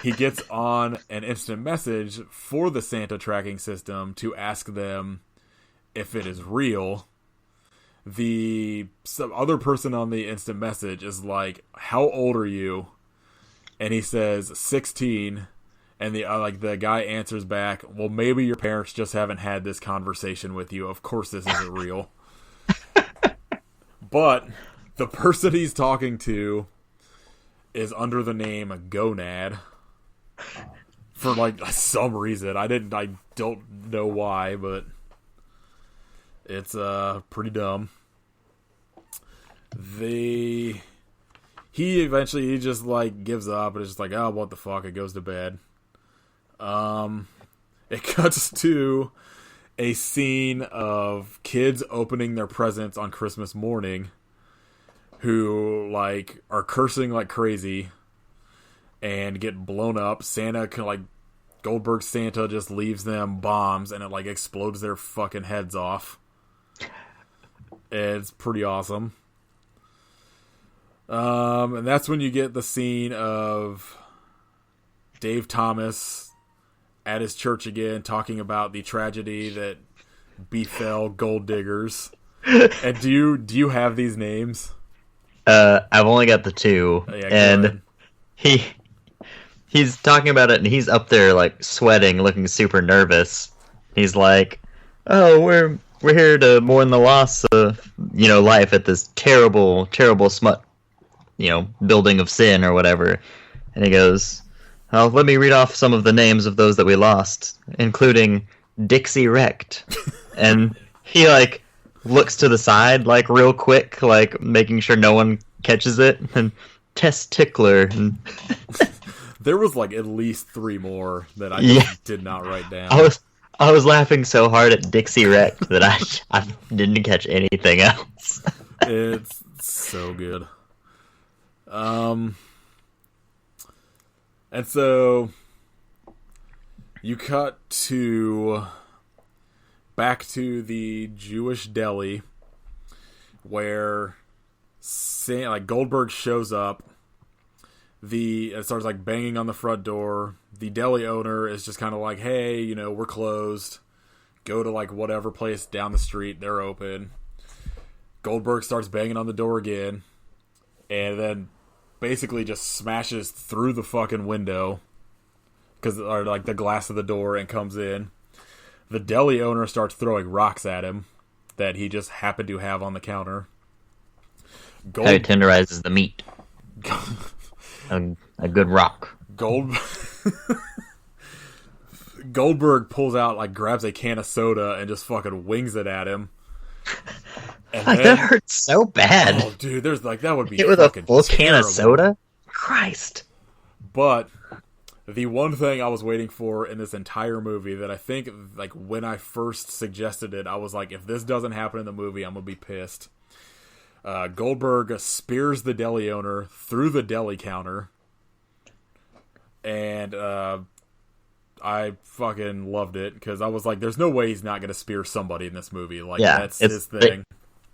He gets on an instant message for the Santa tracking system to ask them if it is real. Some other person on the instant message is like, "How old are you?" And he says 16. And the guy answers back, "Well, maybe your parents just haven't had this conversation with you. Of course this isn't real." But the person he's talking to is under the name Gonad for like some reason. I don't know why, but it's pretty dumb. He eventually just like gives up and is just like, oh, what the fuck, it goes to bed. It cuts to a scene of kids opening their presents on Christmas morning who like are cursing like crazy and get blown up. Goldberg Santa just leaves them bombs and it like explodes their fucking heads off. It's pretty awesome. And that's when you get the scene of Dave Thomas at his church again, talking about the tragedy that befell gold diggers. And do you have these names? I've only got the two, Yeah, and he's talking about it, and he's up there like sweating, looking super nervous. He's like, "Oh, we're here to mourn the loss of life at this terrible, terrible smut, building of sin or whatever." And he goes, "Oh, let me read off some of the names of those that we lost, including Dixie Wrecked." And he like looks to the side like real quick, like making sure no one catches it, and Testickler. And there was like at least 3 more that I just did not write down. I was laughing so hard at Dixie Wrecked that I didn't catch anything else. It's so good. And so you cut back to the Jewish deli where Goldberg shows up. It starts like banging on the front door. The deli owner is just kind of like, "Hey, we're closed. Go to like whatever place down the street. They're open." Goldberg starts banging on the door again, and then basically just smashes through the fucking window or like the glass of the door, and comes in. The deli owner starts throwing rocks at him that he just happened to have on the counter. How he tenderizes the meat. A good rock. Goldberg pulls out, like, grabs a can of soda and just fucking wings it at him. And Fuck, that hurts so bad. Oh, dude, there's like that would be Hit with a full can terrible. of soda? Christ. But the one thing I was waiting for in this entire movie that I think, like, when I first suggested it, I was like, if this doesn't happen in the movie, I'm gonna be pissed. Goldberg spears the deli owner through the deli counter, and I fucking loved it because I was like, there's no way he's not gonna spear somebody in this movie. Like, that's his thing.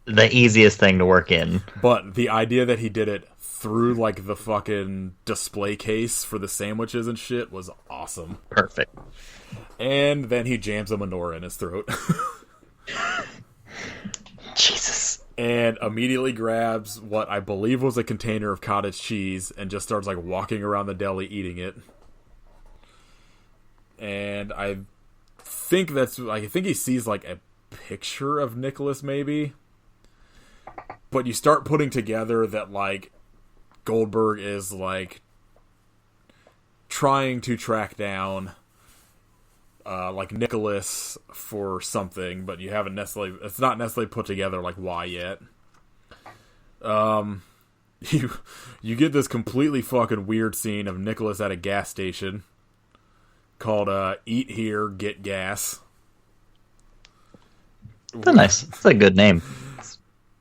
The easiest thing to work in. But the idea that he did it through, like, the fucking display case for the sandwiches and shit was awesome. Perfect. And then he jams a menorah in his throat. Jesus. And immediately grabs what I believe was a container of cottage cheese and just starts, like, walking around the deli eating it. And I think I think he sees, like, a picture of Nicholas, maybe. But you start putting together that, like, Goldberg is, like, trying to track down, like, Nicholas for something, but you haven't necessarily, it's not necessarily put together, like, why yet. You get this completely fucking weird scene of Nicholas at a gas station called, Eat Here, Get Gas. It's a good name.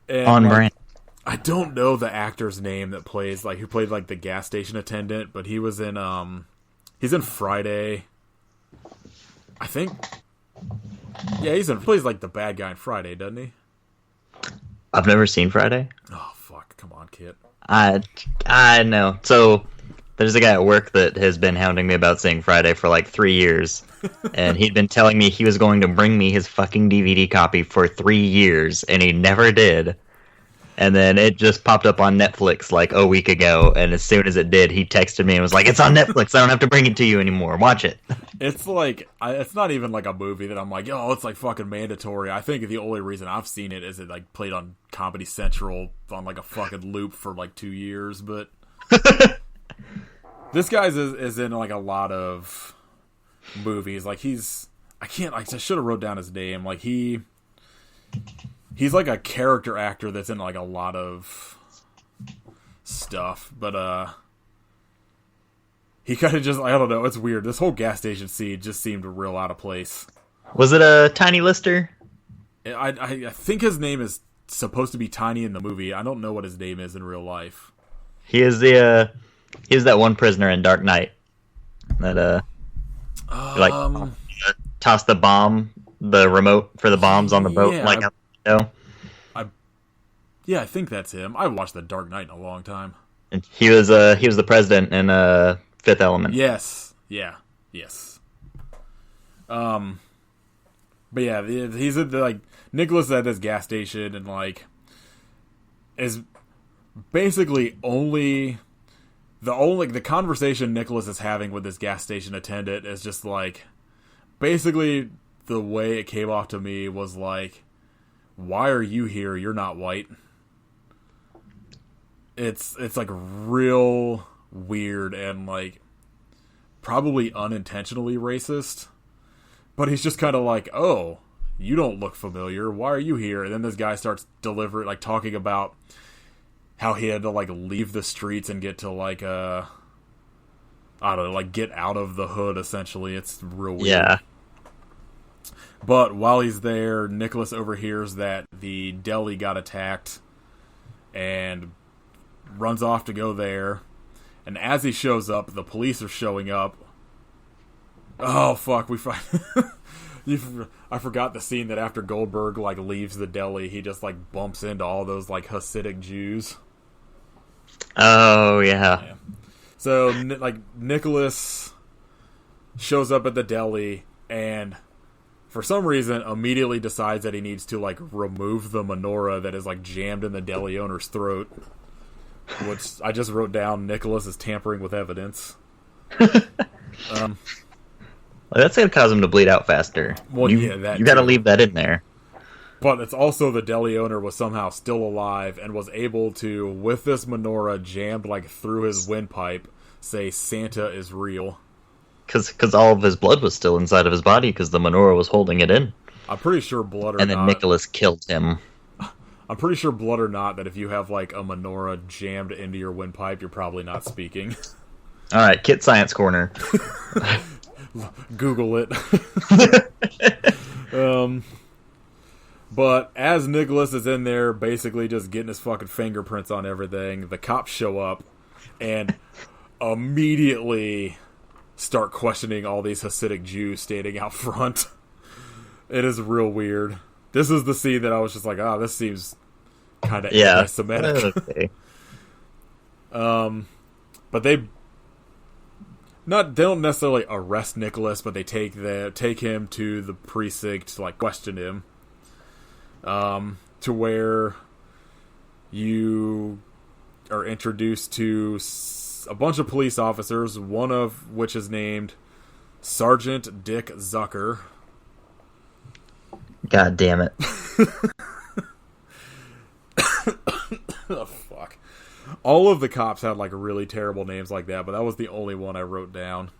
And, on like, brand. I don't know the actor's name that plays, like, who played, like, the gas station attendant, but he was in, he's in Friday. I think. Yeah, plays, like, the bad guy in Friday, doesn't he? I've never seen Friday. Oh, fuck. Come on, kid. I know. So, there's a guy at work that has been hounding me about seeing Friday for, like, 3 years. And he'd been telling me he was going to bring me his fucking DVD copy for 3 years, and he never did. And then it just popped up on Netflix, like, a week ago, and as soon as it did, he texted me and was like, it's on Netflix, I don't have to bring it to you anymore, watch it. It's like, it's not even, like, a movie that I'm like, oh, it's, like, fucking mandatory. I think the only reason I've seen it is it, like, played on Comedy Central on, like, a fucking loop for, like, 2 years, but... This guy is in, like, a lot of movies. Like, I should have wrote down his name. Like, he's like a character actor that's in, like, a lot of stuff. But, he kind of just, I don't know, it's weird. This whole gas station scene just seemed real out of place. Was it a Tiny Lister? I think his name is supposed to be Tiny in the movie. I don't know what his name is in real life. He is that one prisoner in Dark Knight that tossed the remote for the bombs on the boat, Yeah, I think that's him. I watched The Dark Knight in a long time. And he was the president in Fifth Element. Yes. Yeah. Yes. But yeah, he's at the, like, Nicholas at this gas station and, like, is basically the conversation Nicholas is having with this gas station attendant is just, like, basically the way it came off to me was like, why are you here? You're not white. It's like real weird and, like, probably unintentionally racist. But he's just kind of like, oh, you don't look familiar. Why are you here? And then this guy starts talking about how he had to, like, leave the streets and get to, like, I don't know, like, get out of the hood, essentially. It's real weird. Yeah. But while he's there, Nicholas overhears that the deli got attacked and runs off to go there. And as he shows up, the police are showing up. Oh, fuck, I forgot the scene that after Goldberg, like, leaves the deli, he just, like, bumps into all those, like, Hasidic Jews. Oh, yeah. So, like, Nicholas shows up at the deli and, for some reason, immediately decides that he needs to, like, remove the menorah that is, like, jammed in the deli owner's throat. Which I just wrote down, Nicholas is tampering with evidence. Well, that's going to cause him to bleed out faster. Well, you got to leave that in there. But it's also the deli owner was somehow still alive and was able to, with this menorah jammed, like, through his windpipe, say Santa is real. Because all of his blood was still inside of his body because the menorah was holding it in. I'm pretty sure blood or And then not. Nicholas killed him. I'm pretty sure blood or not that if you have like a menorah jammed into your windpipe, you're probably not speaking. All right, Kit Science Corner. Google it. But as Nicholas is in there basically just getting his fucking fingerprints on everything, the cops show up and immediately start questioning all these Hasidic Jews standing out front. It is real weird. This is the scene that I was just like, oh, this seems kind of anti-Semitic. Okay. But they don't necessarily arrest Nicholas, but they take him to the precinct to like question him. To where you are introduced to a bunch of police officers, one of which is named Sergeant Dick Zucker. God damn it. Oh, fuck. All of the cops had like really terrible names like that, but that was the only one I wrote down.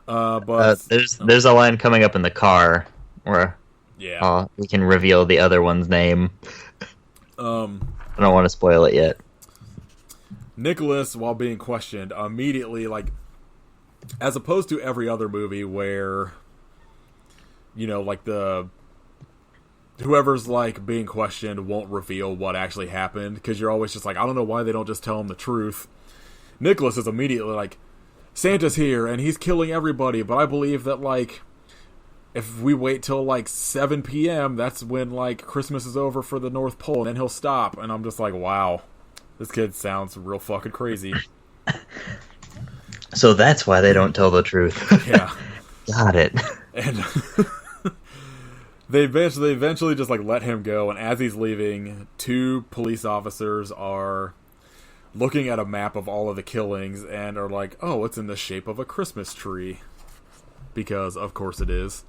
But there's a line coming up in the car where we can reveal the other one's name. I don't want to spoil it yet. Nicholas, while being questioned, immediately, like, as opposed to every other movie where, you know, like whoever's like being questioned won't reveal what actually happened, because you're always just like, I don't know why they don't just tell him the truth. Nicholas is immediately like, Santa's here and he's killing everybody, but I believe that like if we wait till like 7 p.m. that's when like Christmas is over for the North Pole and then he'll stop. And I'm just like, wow, this kid sounds real fucking crazy. So that's why they don't tell the truth. Yeah. Got it. And they eventually just like let him go, and as he's leaving, 2 police officers are looking at a map of all of the killings and are like, oh, it's in the shape of a Christmas tree. Because of course it is.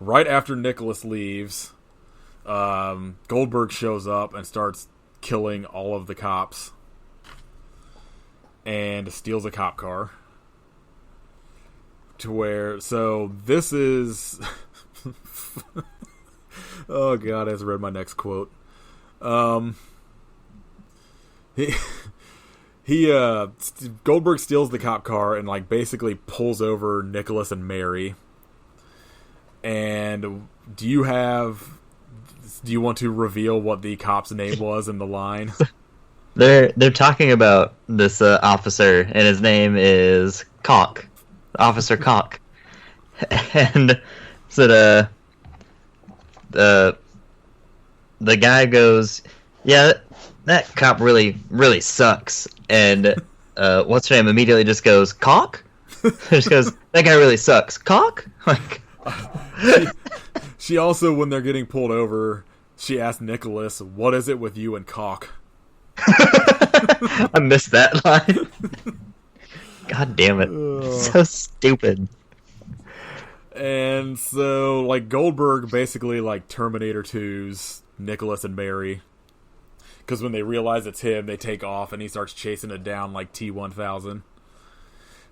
Right after Nicholas leaves, Goldberg shows up and starts killing all of the cops and steals a cop car. To where, so this is oh god, I just read my next quote. Goldberg steals the cop car and like basically pulls over Nicholas and Mary. And do you want to reveal what the cop's name was in the line? They're talking about this officer, and his name is Cock. Officer Cock. And so the guy goes, yeah, that cop really, really sucks. And what's her name immediately just goes, Cock? Just goes, that guy really sucks. Cock? Like, she also, when they're getting pulled over, she asked Nicholas, what is it with you and Cock? I missed that line. God damn it. So stupid. And so, like, Goldberg basically, like, Terminator 2's Nicholas and Mary. Because when they realize it's him, they take off, and he starts chasing it down like T-1000.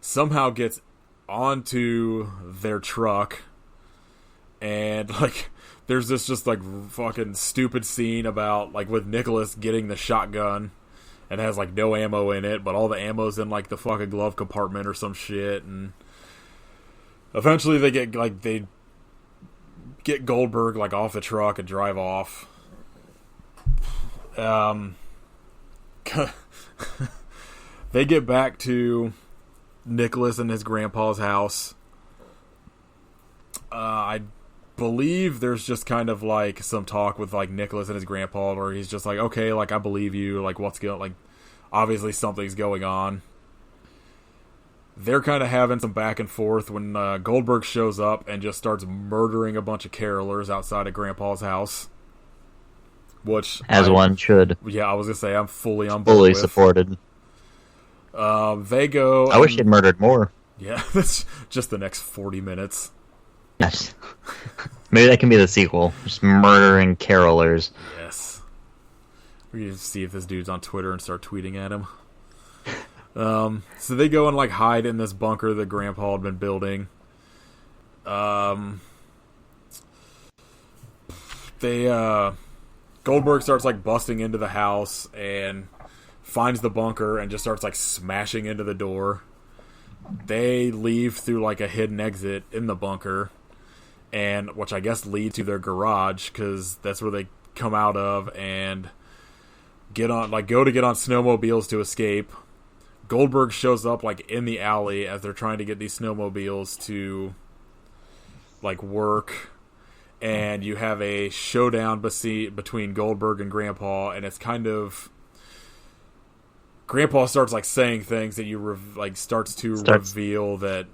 Somehow gets onto their truck, and, like, there's this just, like, fucking stupid scene about, like, with Nicholas getting the shotgun, and has, like, no ammo in it, but all the ammo's in, like, the fucking glove compartment or some shit, and eventually they get Goldberg, like, off the truck and drive off. They get back to Nicholas and his grandpa's house. I believe there's just kind of like some talk with like Nicholas and his grandpa where he's just like, okay, like I believe you, like what's going, like obviously something's going on. They're kind of having some back and forth when Goldberg shows up and just starts murdering a bunch of carolers outside of grandpa's house. Which one should. Yeah, I was gonna say I'm fully on board. Fully supported. They go. I wish he'd murdered more. Yeah, that's just the next 40 minutes. Yes. Maybe that can be the sequel. Just murdering carolers. Yes. We can see if this dude's on Twitter and start tweeting at him. So they go and like hide in this bunker that Grandpa had been building. Um, they Goldberg starts like busting into the house and finds the bunker and just starts like smashing into the door. They leave through like a hidden exit in the bunker, and which I guess leads to their garage because that's where they come out of and go to get on snowmobiles to escape. Goldberg shows up like in the alley as they're trying to get these snowmobiles to like work, and you have a showdown between Goldberg and Grandpa, and it's kind of Grandpa starts like saying things that starts to reveal that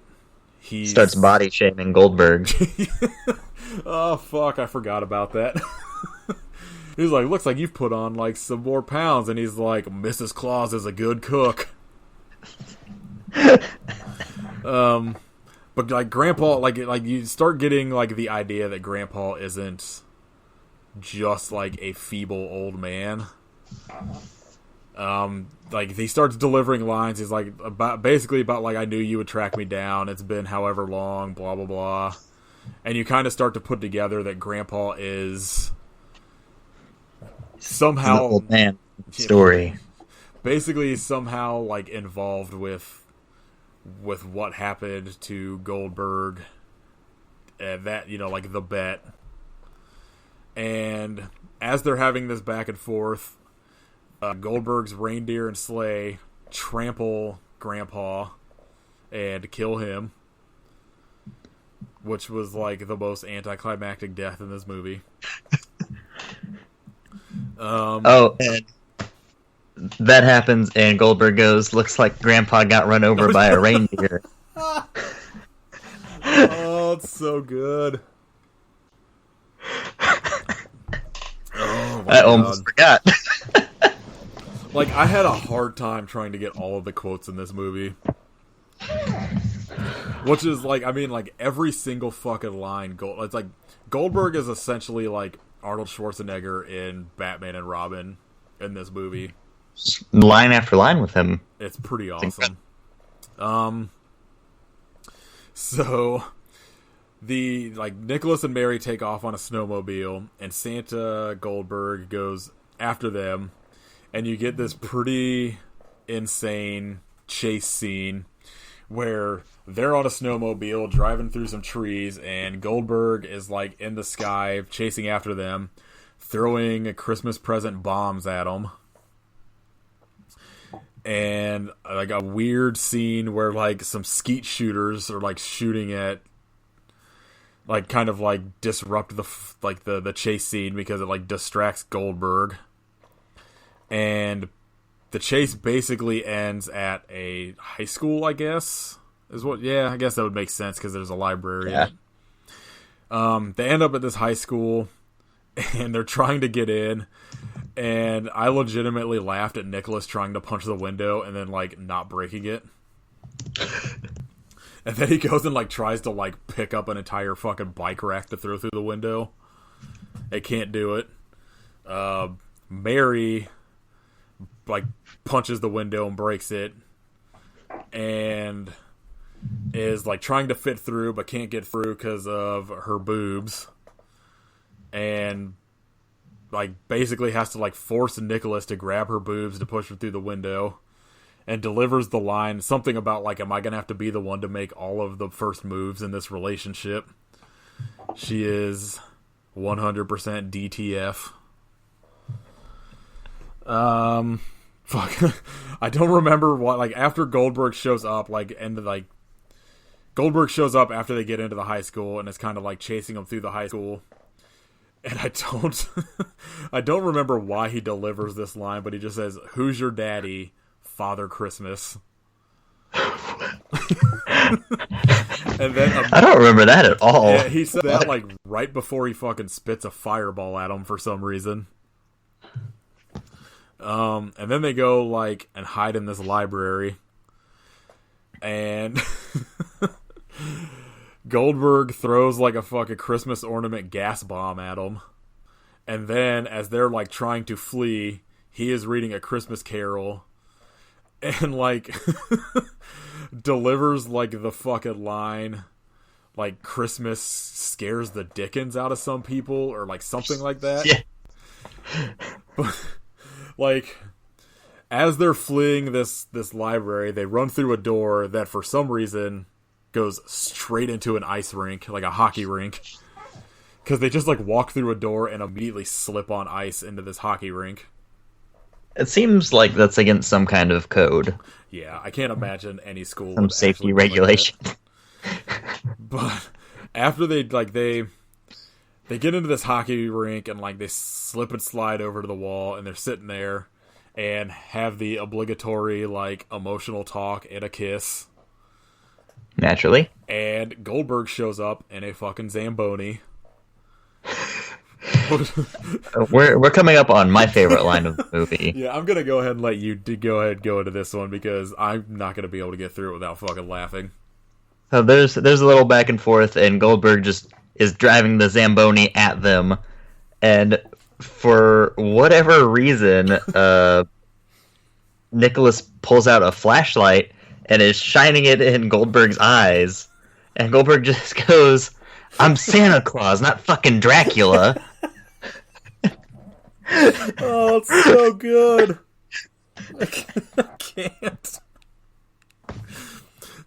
he starts body shaming Goldberg. Oh fuck, I forgot about that. He's like, looks like you've put on like some more pounds, and he's like, Mrs. Claus is a good cook. But like Grandpa, like you start getting like the idea that Grandpa isn't just like a feeble old man. Like he starts delivering lines. He's like basically about like, I knew you would track me down. It's been however long, blah blah blah. And you kind of start to put together that Grandpa is somehow the old man story. Basically, somehow like involved with what happened to Goldberg, that like the bet. And as they're having this back and forth, Goldberg's reindeer and sleigh trample Grandpa and kill him, which was like the most anticlimactic death in this movie. And that happens, and Goldberg goes, looks like Grandpa got run over by a reindeer. Oh, it's so good. Oh, I almost forgot. Like, I had a hard time trying to get all of the quotes in this movie. Which is, like, I mean, like, every single fucking line. It's like, Goldberg is essentially, like, Arnold Schwarzenegger in Batman and Robin in this movie. Line after line with him. It's pretty awesome. So, Nicholas and Mary take off on a snowmobile, and Santa Goldberg goes after them, and you get this pretty insane chase scene where they're on a snowmobile driving through some trees, and Goldberg is like in the sky chasing after them, throwing Christmas present bombs at them. And like a weird scene where like some skeet shooters are like shooting at, like, kind of like disrupt the chase scene because it like distracts Goldberg. And the chase basically ends at a high school, I guess. I guess that would make sense because there's a library. Yeah. They end up at this high school, and they're trying to get in. And I legitimately laughed at Nicholas trying to punch the window and then, like, not breaking it. And then he goes and, like, tries to, like, pick up an entire fucking bike rack to throw through the window. They can't do it. Mary, like, punches the window and breaks it. And is, like, trying to fit through but can't get through because of her boobs. And, like, basically has to, like, force Nicholas to grab her boobs to push her through the window. And delivers the line, something about, like, am I going to have to be the one to make all of the first moves in this relationship? She is 100% DTF. Fuck. I don't remember what, like, after Goldberg shows up, like, Goldberg shows up after they get into the high school and is kind of, like, chasing them through the high school. And I don't remember why he delivers this line, but he just says, "Who's your daddy? Father Christmas." And then I don't remember that at all. Yeah, he said that like right before he fucking spits a fireball at him for some reason. And then they go like and hide in this library, and Goldberg throws like a fucking Christmas ornament gas bomb at him. And then as they're like trying to flee, he is reading A Christmas Carol. And, like, delivers, like, the fucking line, like Christmas scares the dickens out of some people or like something like that. Yeah. But like as they're fleeing this library, they run through a door that for some reason goes straight into an ice rink, like a hockey rink. Because they just like walk through a door and immediately slip on ice into this hockey rink. It seems like that's against some kind of code. Yeah, I can't imagine any school Some would safety actually do regulation. like that. But after they get into this hockey rink and like they slip and slide over to the wall and they're sitting there and have the obligatory like emotional talk and a kiss. Naturally. And Goldberg shows up in a fucking Zamboni. We're coming up on my favorite line of the movie. Yeah, I'm gonna go ahead and let you go into this one because I'm not gonna be able to get through it without fucking laughing. So there's a little back and forth, and Goldberg just is driving the Zamboni at them, and for whatever reason, Nicholas pulls out a flashlight and is shining it in Goldberg's eyes, and Goldberg just goes, "I'm Santa Claus, not fucking Dracula." Oh, it's so good. I can't.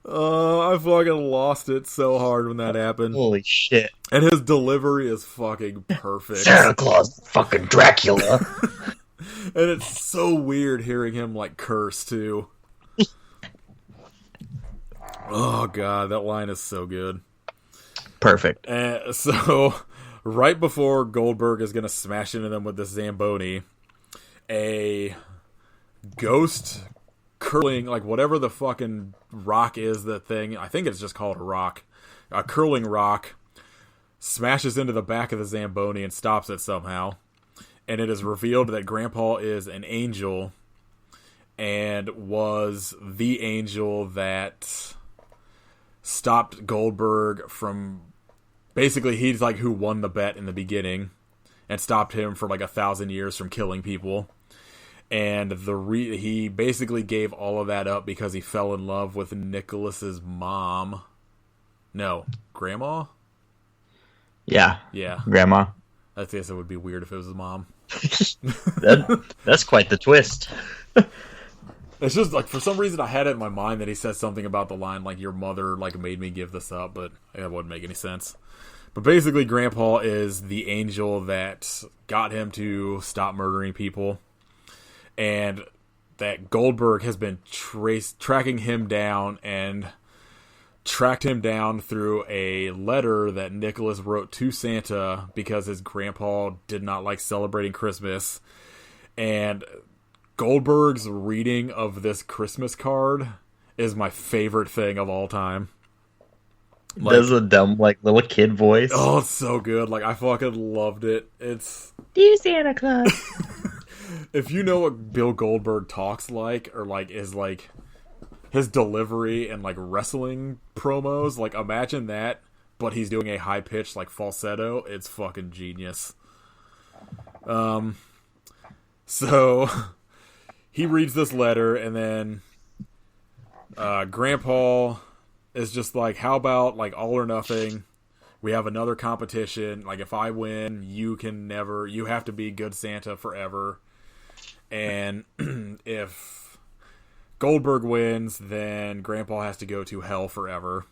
Oh, I fucking lost it so hard when that happened. Holy shit. And his delivery is fucking perfect. Santa Claus, fucking Dracula. And it's so weird hearing him, like, curse, too. Oh, God, that line is so good. Perfect. So, right before Goldberg is going to smash into them with this Zamboni, a ghost curling, like, whatever the fucking rock is, the thing, I think it's just called a rock, a curling rock, smashes into the back of the Zamboni and stops it somehow. And it is revealed that Grandpa is an angel and was the angel that stopped Goldberg from... Basically, he's like who won the bet in the beginning and stopped him for like 1,000 years from killing people. And he basically gave all of that up because he fell in love with Nicholas's mom. No, grandma? Yeah. Yeah. Grandma. I guess it would be weird if it was his mom. That's quite the twist. It's just like for some reason I had it in my mind that he says something about the line like your mother like made me give this up, but it wouldn't make any sense. But basically Grandpa is the angel that got him to stop murdering people, and that Goldberg has been tracking him down and tracked him down through a letter that Nicholas wrote to Santa because his grandpa did not like celebrating Christmas. And Goldberg's reading of this Christmas card is my favorite thing of all time. Like, does a dumb, like, little kid voice. Oh, it's so good. Like, I fucking loved it. It's... Dear Santa Claus. If you know what Bill Goldberg talks like, or, like, is, like, his delivery and, like, wrestling promos, like, imagine that, but he's doing a high-pitched, like, falsetto. It's fucking genius. So... He reads this letter, and then Grandpa is just like, how about, like, all or nothing? We have another competition. Like, if I win, you have to be good Santa forever. And if Goldberg wins, then Grandpa has to go to hell forever.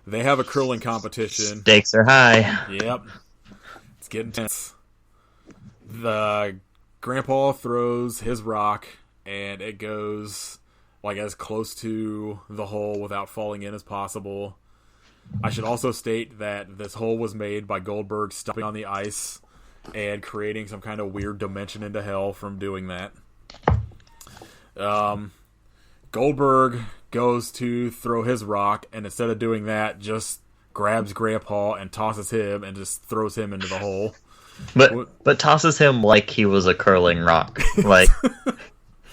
They have a curling competition. Stakes are high. Yep. It's getting tense. The Grandpa throws his rock, and it goes like as close to the hole without falling in as possible. I should also state that this hole was made by Goldberg stepping on the ice and creating some kind of weird dimension into hell from doing that. Goldberg goes to throw his rock, and instead of doing that, just grabs Grandpa and tosses him and just throws him into the hole. But tosses him like he was a curling rock. Like,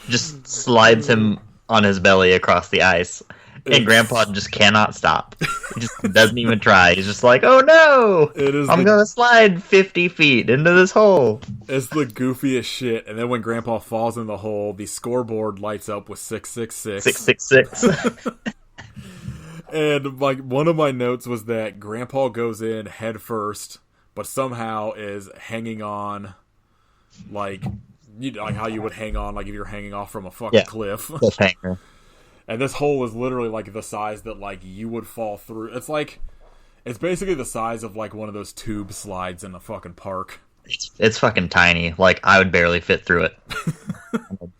just slides him on his belly across the ice. And Grandpa just cannot stop. He just doesn't even try. He's just like, oh no! I'm gonna slide 50 feet into this hole. It's the goofiest shit. And then when Grandpa falls in the hole, the scoreboard lights up with 666. 666. And like one of my notes was that Grandpa goes in head first, but somehow is hanging on, like like how you would hang on, like if you're hanging off from a fucking cliff. Cliffhanger. And this hole is literally like the size that like you would fall through. It's basically the size of like one of those tube slides in a fucking park. It's fucking tiny. Like I would barely fit through it.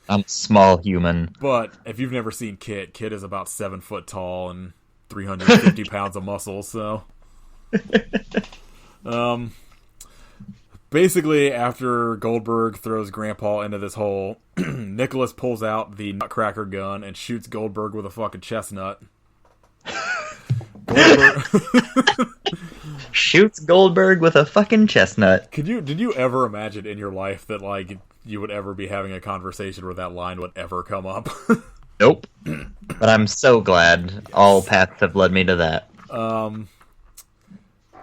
I'm a small human. But if you've never seen Kit is about 7 foot tall and 350 pounds of muscle. So, basically, after Goldberg throws Grandpa into this hole, Nicholas pulls out the Nutcracker gun and shoots Goldberg with a fucking chestnut. Shoots Goldberg with a fucking chestnut. Did you ever imagine in your life that like you would ever be having a conversation where that line would ever come up? Nope. But I'm so glad all paths have led me to that.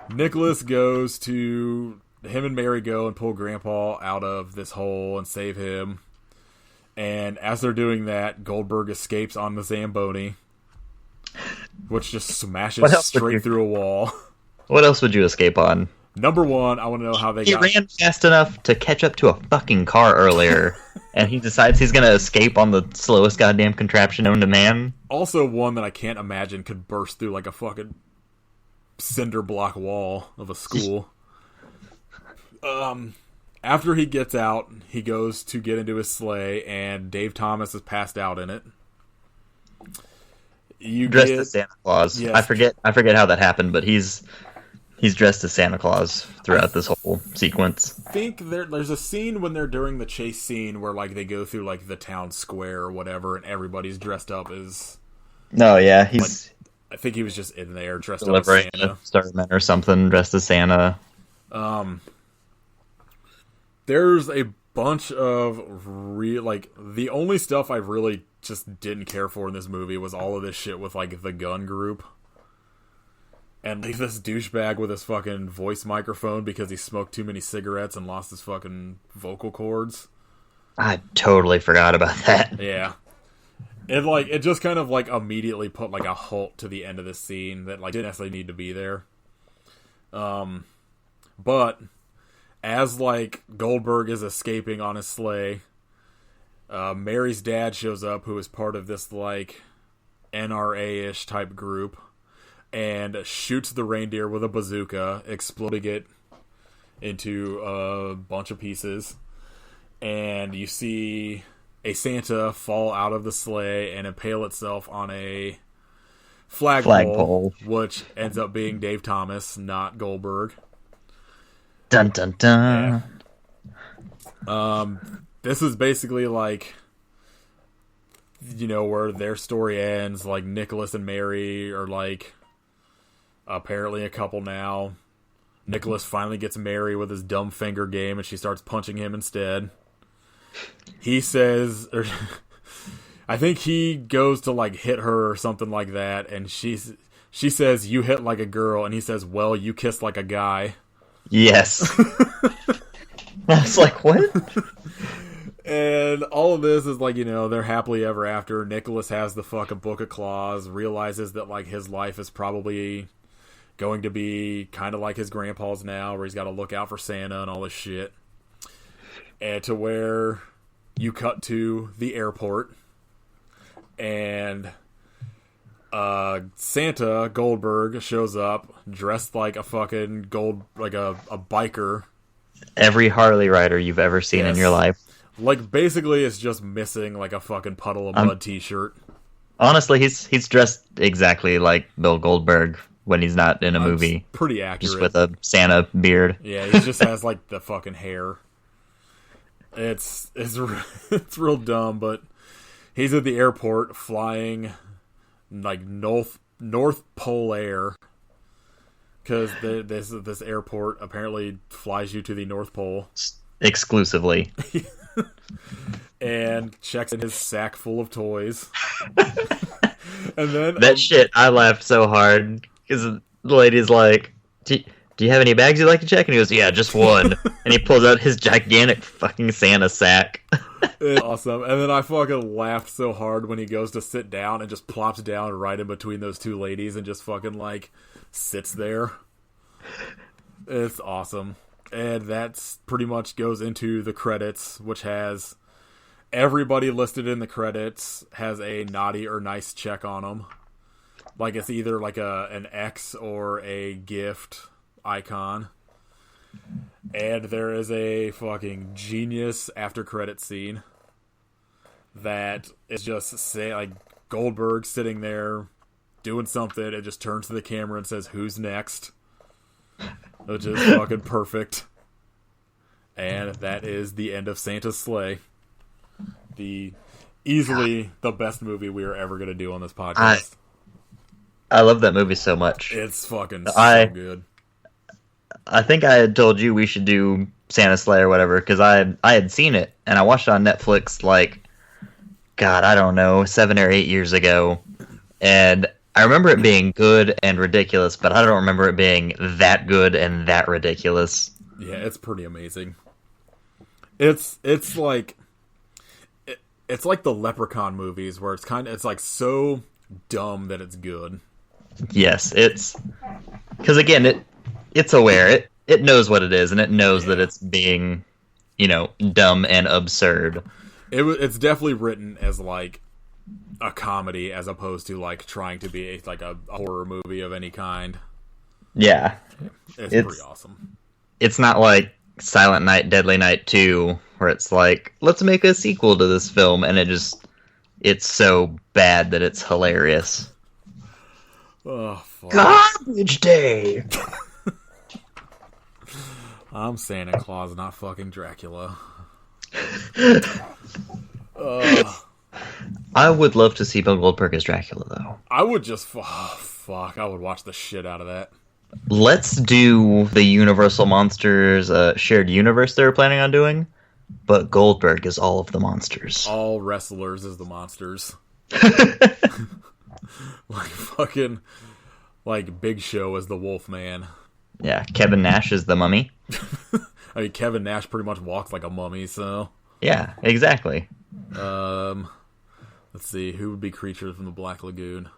Nicholas goes to him and Mary go and pull Grandpa out of this hole and save him. And as they're doing that, Goldberg escapes on the Zamboni, which just smashes straight through a wall. What else would you escape on? Number one, I want to know how he ran fast enough to catch up to a fucking car earlier, and he decides he's going to escape on the slowest goddamn contraption known to man. Also, one that I can't imagine could burst through like a fucking cinder block wall of a school. After he gets out, he goes to get into his sleigh, and Dave Thomas is passed out in it. Dressed as Santa Claus. Yes. I forget how that happened, but he's dressed as Santa Claus throughout this whole sequence. I think there's a scene when they're during the chase scene where like they go through like the town square or whatever, and everybody's dressed up as. No, yeah, he's. I think he was just in there dressed up as Santa, Starman or something, dressed as Santa. There's a bunch of the only stuff I really just didn't care for in this movie was all of this shit with like the gun group. And like this douchebag with his fucking voice microphone because he smoked too many cigarettes and lost his fucking vocal cords. I totally forgot about that. Yeah. It just kind of like immediately put like a halt to the end of this scene that like didn't necessarily need to be there. But as like Goldberg is escaping on his sleigh, Mary's dad shows up, who is part of this like NRA-ish type group, and shoots the reindeer with a bazooka, exploding it into a bunch of pieces. And you see a Santa fall out of the sleigh and impale itself on a flagpole, which ends up being Dave Thomas, not Goldberg. Dun dun dun. Yeah. This is basically like, where their story ends. Like Nicholas and Mary are like apparently a couple now. Nicholas finally gets Mary with his dumb finger game, and she starts punching him instead. He says, I think he goes to like hit her or something like that, and she says, "You hit like a girl," and he says, "Well, you kissed like a guy." Yes. I was like, what? And all of this is like, they're happily ever after. Nicholas has the fucking book of claws, realizes that like his life is probably going to be kind of like his grandpa's now, where he's got to look out for Santa and all this shit. And to where you cut to the airport, and Santa Goldberg shows up dressed like a fucking a biker. Every Harley rider you've ever seen in your life. Like basically it's just missing like a fucking puddle of blood t-shirt. Honestly, he's dressed exactly like Bill Goldberg when he's not in a movie. Pretty accurate. Just with a Santa beard. Yeah, he just has like the fucking hair. It's real dumb, but he's at the airport flying like North Pole Air, because this airport apparently flies you to the North Pole exclusively. And checks in his sack full of toys. And then that shit, I laughed so hard because the lady's like, "Do do you have any bags you'd like to check? And he goes, yeah, just one. And he pulls out his gigantic fucking Santa sack. It's awesome. And then I fucking laughed so hard when he goes to sit down and just plops down right in between those two ladies and just fucking, like, sits there. It's awesome. And that's pretty much goes into the credits, which has everybody listed in the credits has a naughty or nice check on them. Like, it's either like an X or a gift icon. And there is a fucking genius after credit scene that is just say like Goldberg sitting there doing something. It just turns to the camera and says, "Who's next?" Which is fucking perfect. And that is the end of Santa's Sleigh. Easily the best movie we are ever going to do on this podcast. I love that movie so much. It's fucking so good. I think I had told you we should do Santa's Sleigh or whatever, because I had seen it, and I watched it on Netflix, like, God, I don't know, 7 or 8 years ago. And I remember it being good and ridiculous, but I don't remember it being that good and that ridiculous. Yeah, it's pretty amazing. It's like the Leprechaun movies, where it's like so dumb that it's good. Yes, it's because again it's aware it knows what it is, and it knows that it's being, dumb and absurd. It's definitely written as like a comedy as opposed to like trying to be like a horror movie of any kind. Yeah, it's pretty awesome. It's not like Silent Night, Deadly Night 2, where it's like, let's make a sequel to this film, and it's so bad that it's hilarious. Oh, fuck. Garbage Day! I'm Santa Claus, not fucking Dracula. I would love to see Bill Goldberg as Dracula, though. I would just... fuck, I would watch the shit out of that. Let's do the Universal Monsters shared universe they were planning on doing, but Goldberg is all of the monsters. All wrestlers is the monsters. Like Big Show is the Wolfman. Yeah, Kevin Nash is the Mummy. I mean, Kevin Nash pretty much walks like a mummy, so... Yeah, exactly. Let's see, who would be creatures from the Black Lagoon?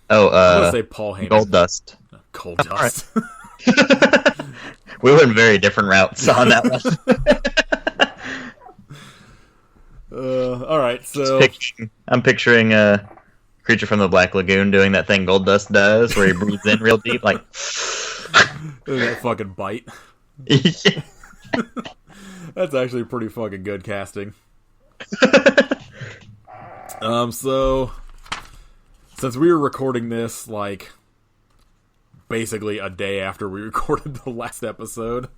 Oh, I'm gonna say Paul Heyman. Goldust. Goldust. Right. We went very different routes on that one. Alright, so... I'm picturing a creature from the Black Lagoon doing that thing Goldust does, where he breathes in real deep, like... that fucking bite. That's actually pretty fucking good casting. So... Since we were recording this, like, basically a day after we recorded the last episode,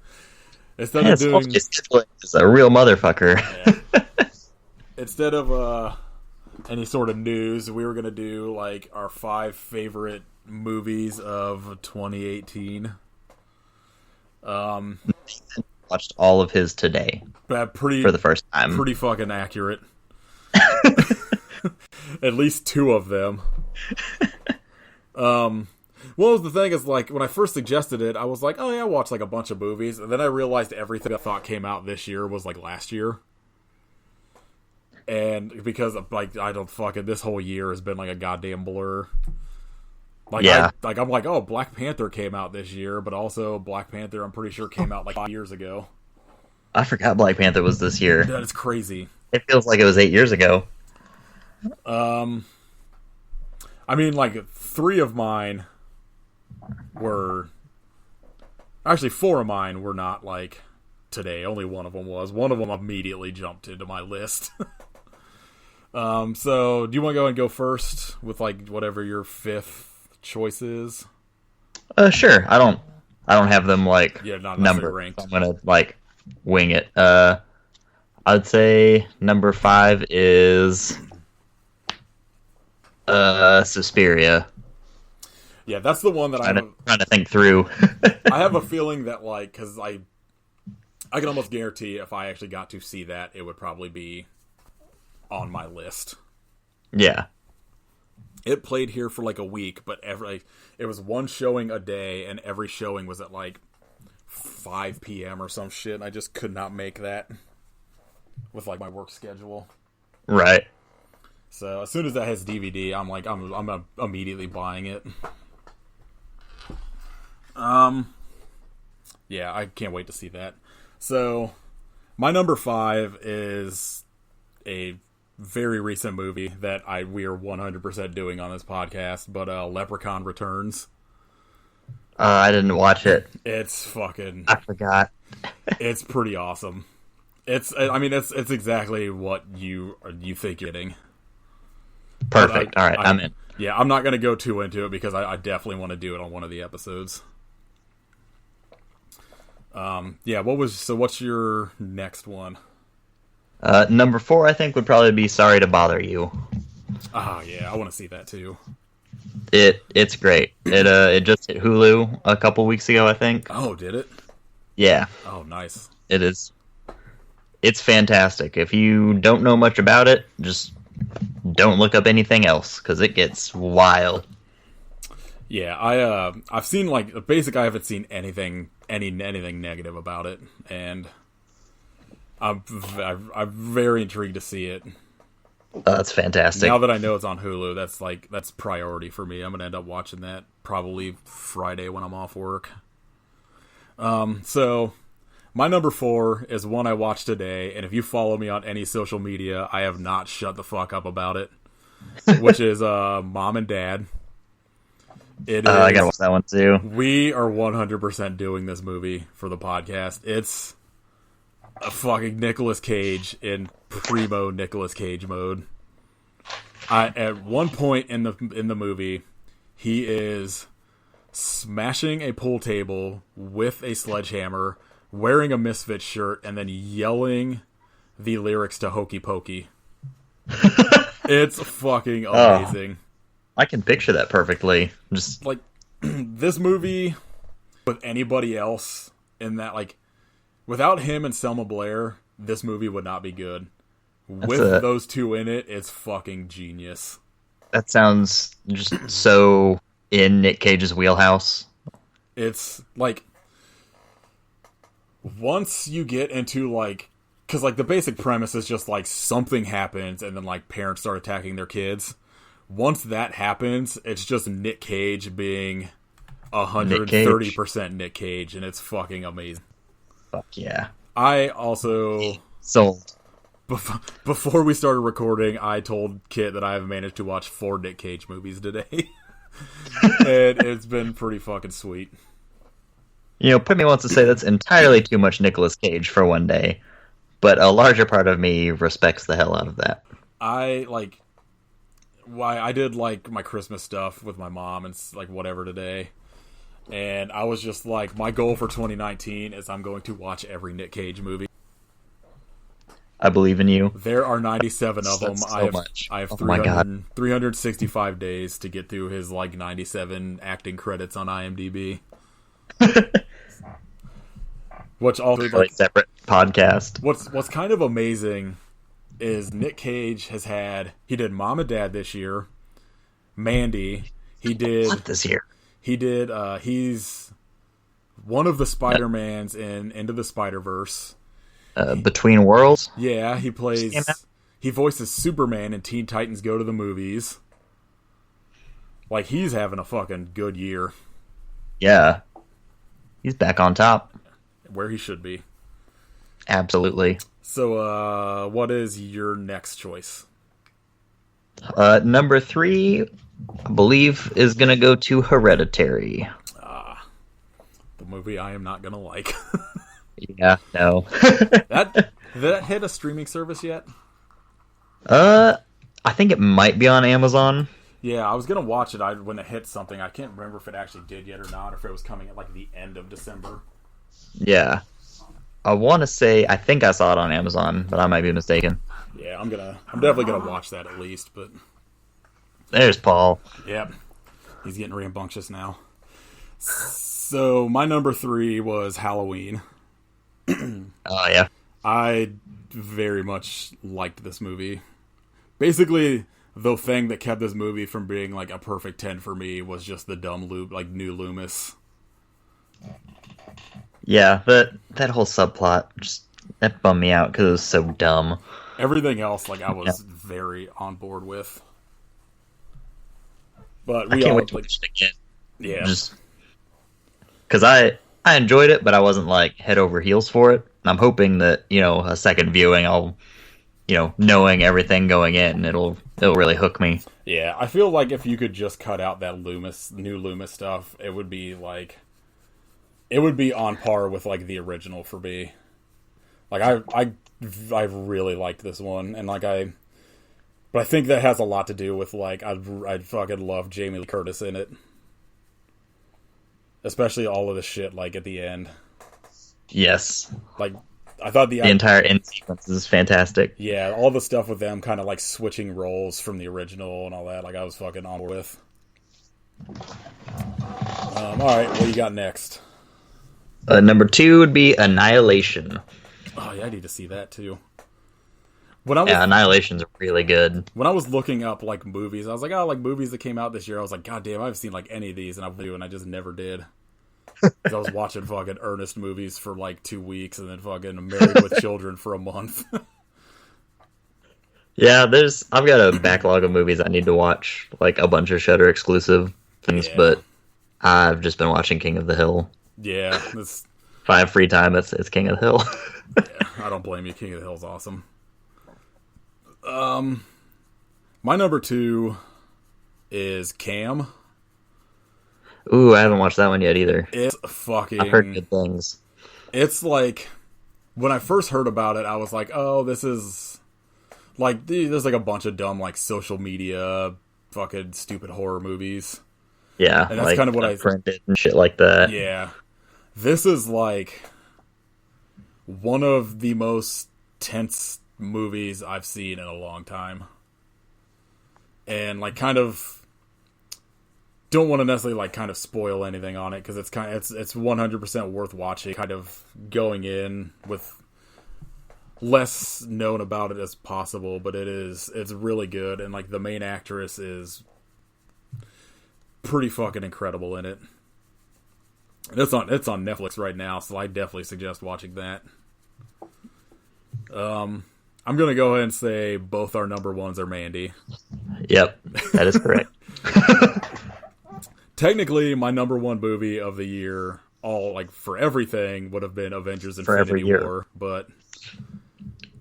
instead of doing... It's a real motherfucker. Yeah. Instead of any sort of news, we were going to do, like, our 5 favorite movies of 2018. Watched all of his today. For the first time. Pretty fucking accurate. At least 2 of them. What was the thing is, like, when I first suggested it, I was like, oh yeah, I watched like a bunch of movies, and then I realized everything I thought came out this year was like last year. And because like this whole year has been like a goddamn blur. Like, yeah. I'm like, oh, Black Panther came out this year, but also Black Panther, I'm pretty sure came out like 5 years ago. I forgot Black Panther was this year. That is crazy. It feels like it was 8 years ago. I mean, like, 3 of mine were... Actually, 4 of mine were not, like, today. Only one of them was. One of them immediately jumped into my list. So, do you want to go and go first with, like, whatever your 5th choice is? Sure. I don't have them, like, not numbered. Ranked. I'm gonna, like, wing it. I'd say number 5 is... Suspiria. Yeah, that's the one that I'm trying to think through. I have a feeling that, like, because I can almost guarantee if I actually got to see that, it would probably be on my list. Yeah. it played here for like a week, but it was one showing a day, and every showing was at like 5 p.m. or some shit. I just could not make that with like my work schedule. Right. So as soon as that has DVD, I'm immediately buying it. Yeah, I can't wait to see that. So my number 5 is a very recent movie that we are 100% doing on this podcast, but Leprechaun Returns. I didn't watch it. It's fucking... I forgot. It's pretty awesome. It's exactly what you think you're getting. Perfect. All right, I'm in. Yeah, I'm not going to go too into it because I definitely want to do it on one of the episodes. Yeah, what's your next one? Number 4, I think, would probably be Sorry to Bother You. Oh, yeah, I want to see that too. It's great. It just hit Hulu a couple weeks ago, I think. Oh, did it? Yeah. Oh, nice. It is. It's fantastic. If you don't know much about it, just don't look up anything else, because it gets wild. Yeah, I've seen, like, basically I haven't seen anything negative about it, and I'm very intrigued to see it. Oh, that's fantastic. Now that I know it's on Hulu, that's priority for me. I'm gonna end up watching that probably Friday when I'm off work. So my number 4 is one I watched today, and if you follow me on any social media, I have not shut the fuck up about it. Which is Mom and Dad. I gotta watch that one too. We are 100% doing this movie for the podcast. It's a fucking Nicolas Cage in primo Nicolas Cage mode. At one point in the movie, he is smashing a pool table with a sledgehammer, wearing a Misfits shirt, and then yelling the lyrics to Hokey Pokey. It's fucking amazing. I can picture that perfectly. Just like this movie with anybody else in that, like, without him and Selma Blair, this movie would not be good. With those two in it, it's fucking genius. That sounds just so in Nick Cage's wheelhouse. It's like, once you get into, like, because, like, the basic premise is just, like, something happens and then, like, parents start attacking their kids. Once that happens, it's just Nick Cage being 130% Nick Cage, and it's fucking amazing. Fuck yeah. I also... Sold. Before we started recording, I told Kit that I have managed to watch 4 Nick Cage movies today. And it's been pretty fucking sweet. You know, Pimmy wants to say that's entirely too much Nicolas Cage for one day, but a larger part of me respects the hell out of that. I did, like, my Christmas stuff with my mom and, like, whatever today. And I was just like, my goal for 2019 is I'm going to watch every Nick Cage movie. I believe in you. There are 97 of them. I have 365 days to get through his, like, 97 acting credits on IMDb. Which also, like, separate podcast. What's kind of amazing is Nick Cage he did Mom and Dad this year, Mandy, he did... What this year? He did, he's one of the Spider-Mans in Into the Spider-Verse. Between Worlds? Yeah, he voices Superman in Teen Titans Go to the Movies. Like, he's having a fucking good year. Yeah. He's back on top. Where he should be. Absolutely. So, what is your next choice? Number 3, I believe, is going to go to Hereditary. The movie I am not going to like. Yeah, no. Did that hit a streaming service yet? I think it might be on Amazon. Yeah, I was going to watch it when it hit something. I can't remember if it actually did yet or not, or if it was coming at, like, the end of December. Yeah. I want to say, I think I saw it on Amazon, but I might be mistaken. Yeah, I'm definitely gonna watch that at least, but... There's Paul. Yep. He's getting rambunctious now. So, my number 3 was Halloween. Oh, yeah. I very much liked this movie. Basically, the thing that kept this movie from being like a perfect 10 for me was just the dumb new Loomis. Yeah, that whole subplot just that bummed me out because it was so dumb. Everything else, like I was very on board with. But I can't wait to watch it again. Yeah, just because I enjoyed it, but I wasn't like head over heels for it. And I'm hoping that a second viewing, I'll knowing everything going in, it'll really hook me. Yeah, I feel like if you could just cut out that new Loomis stuff, it would be on par with like the original for me. Like I really liked this one, and but I think that has a lot to do with like I'd fucking love Jamie Lee Curtis in it, especially all of the shit like at the end. Yes, like I thought the entire end sequence is fantastic. Yeah, all the stuff with them kind of like switching roles from the original and all that, like I was fucking on with. All right, what do you got next? Number 2 would be Annihilation. Oh yeah, I need to see that too. Annihilation's really good. When I was looking up like movies, I was like, like movies that came out this year. I was like, God damn, I haven't seen like any of these, and I just never did. I was watching fucking Ernest movies for like 2 weeks, and then fucking Married with Children for a month. Yeah, I've got a backlog of movies I need to watch, like a bunch of Shudder exclusive things, but I've just been watching King of the Hill. Yeah, if I have free time, it's King of the Hill. Yeah, I don't blame you. King of the Hill's awesome. My number 2 is Cam. Ooh, I haven't watched that one yet either. It's fucking... I've heard good things. It's like... When I first heard about it, I was like, oh, this is... Like, there's like a bunch of dumb, like, social media, fucking stupid horror movies. Yeah, and that's like kind of what I... printed and shit like that. Yeah. This is, like, one of the most tense movies I've seen in a long time. And, like, kind of... Don't want to necessarily like kind of spoil anything on it because it's 100% worth watching. Kind of going in with less known about it as possible, but it's really good, and like the main actress is pretty fucking incredible in it. It's on Netflix right now, so I definitely suggest watching that. I'm gonna go ahead and say both our number ones are Mandy. Yep, that is correct. Technically, my number 1 movie of the year, all like for everything, would have been Avengers Infinity War. But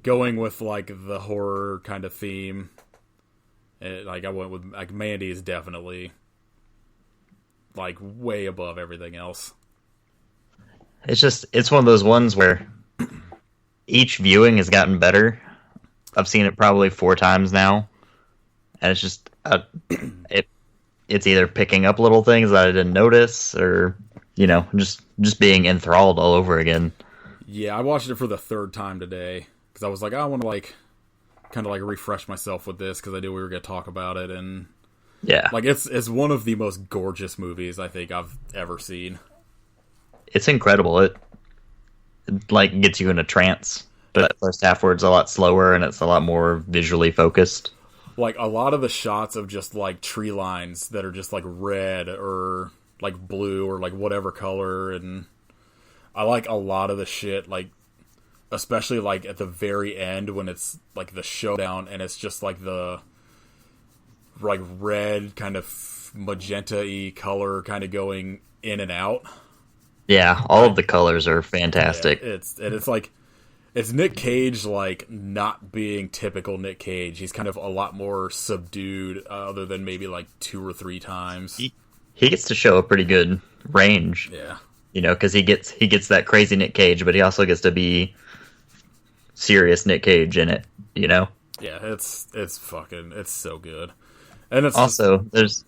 going with like the horror kind of theme, like I went with like Mandy is definitely like way above everything else. It's one of those ones where each viewing has gotten better. I've seen it probably 4 times now, and it's just it's either picking up little things that I didn't notice, or just being enthralled all over again. Yeah, I watched it for the 3rd time today because I was like, I want to like kind of like refresh myself with this because I knew we were going to talk about it, and yeah, like it's one of the most gorgeous movies I think I've ever seen. It's incredible. It like gets you in a trance, but the first halfward's a lot slower and it's a lot more visually focused. Like, a lot of the shots of just, like, tree lines that are just, like, red or, like, blue or, like, whatever color. And I like a lot of the shit, like, especially, like, at the very end when it's, like, the showdown and it's just, like, the, like, red kind of magenta-y color kind of going in and out. Yeah, all of the colors are fantastic. Yeah, it's like... It's Nick Cage, like, not being typical Nick Cage. He's kind of a lot more subdued, other than maybe, like, 2 or 3 times. He gets to show a pretty good range. Yeah. Because he gets that crazy Nick Cage, but he also gets to be serious Nick Cage in it, Yeah, it's so good. And it's also, there's,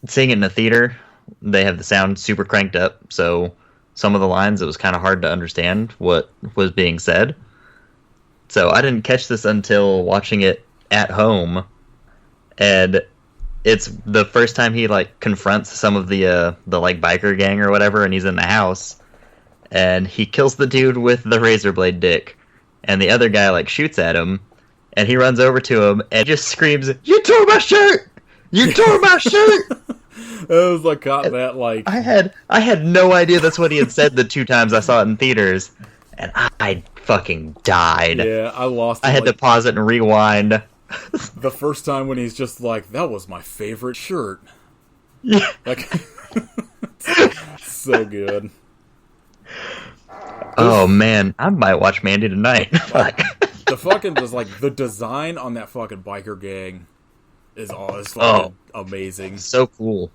seeing it in a theater, they have the sound super cranked up, so... Some of the lines, it was kind of hard to understand what was being said. So I didn't catch this until watching it at home. And it's the first time he, like, confronts some of the like, biker gang or whatever, and he's in the house. And he kills the dude with the razor blade dick. And the other guy, like, shoots at him. and he runs over to him and just screams, "You tore my shirt! You tore my shirt!" It was like got that like I had no idea that's what he had said the 2 times I saw it in theaters, and I fucking died. Yeah, I lost it. I had to pause it and rewind. The first time when he's just like, "That was my favorite shirt." Yeah. Like, so good. Oh man, I might watch Mandy tonight. Fuck. The fucking just like the design on that fucking biker gang is fucking amazing. So cool.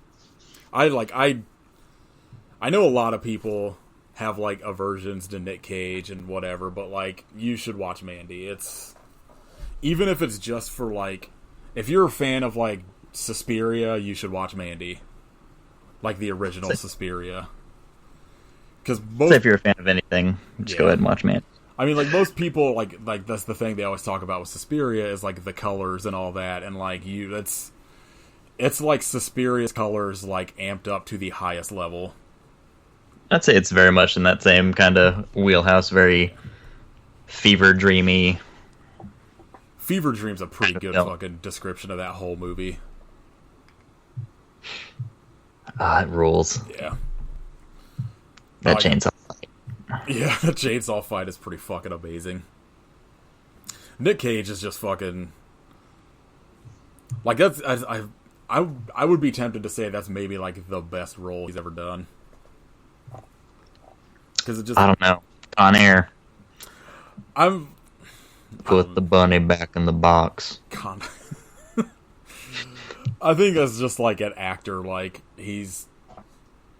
I know a lot of people have like aversions to Nick Cage and whatever, but like you should watch Mandy. It's even if it's just for like if you're a fan of like Suspiria, you should watch Mandy. Like the original Suspiria. Because if you're a fan of anything, just go ahead and watch Mandy. I mean, like most people, like that's the thing they always talk about with Suspiria is like the colors and all that, and like it's like Suspiria's colors like amped up to the highest level. I'd say it's very much in that same kind of wheelhouse, very fever dreamy. Fever Dream's a pretty good fucking description of that whole movie. It rules. Yeah. That chainsaw fight. Yeah, the chainsaw fight is pretty fucking amazing. Nick Cage is just fucking like that's I would be tempted to say that's maybe like the best role he's ever done. Because it just I don't know. On Air. I'm Put the bunny back in the box. I think that's just like an actor, like he's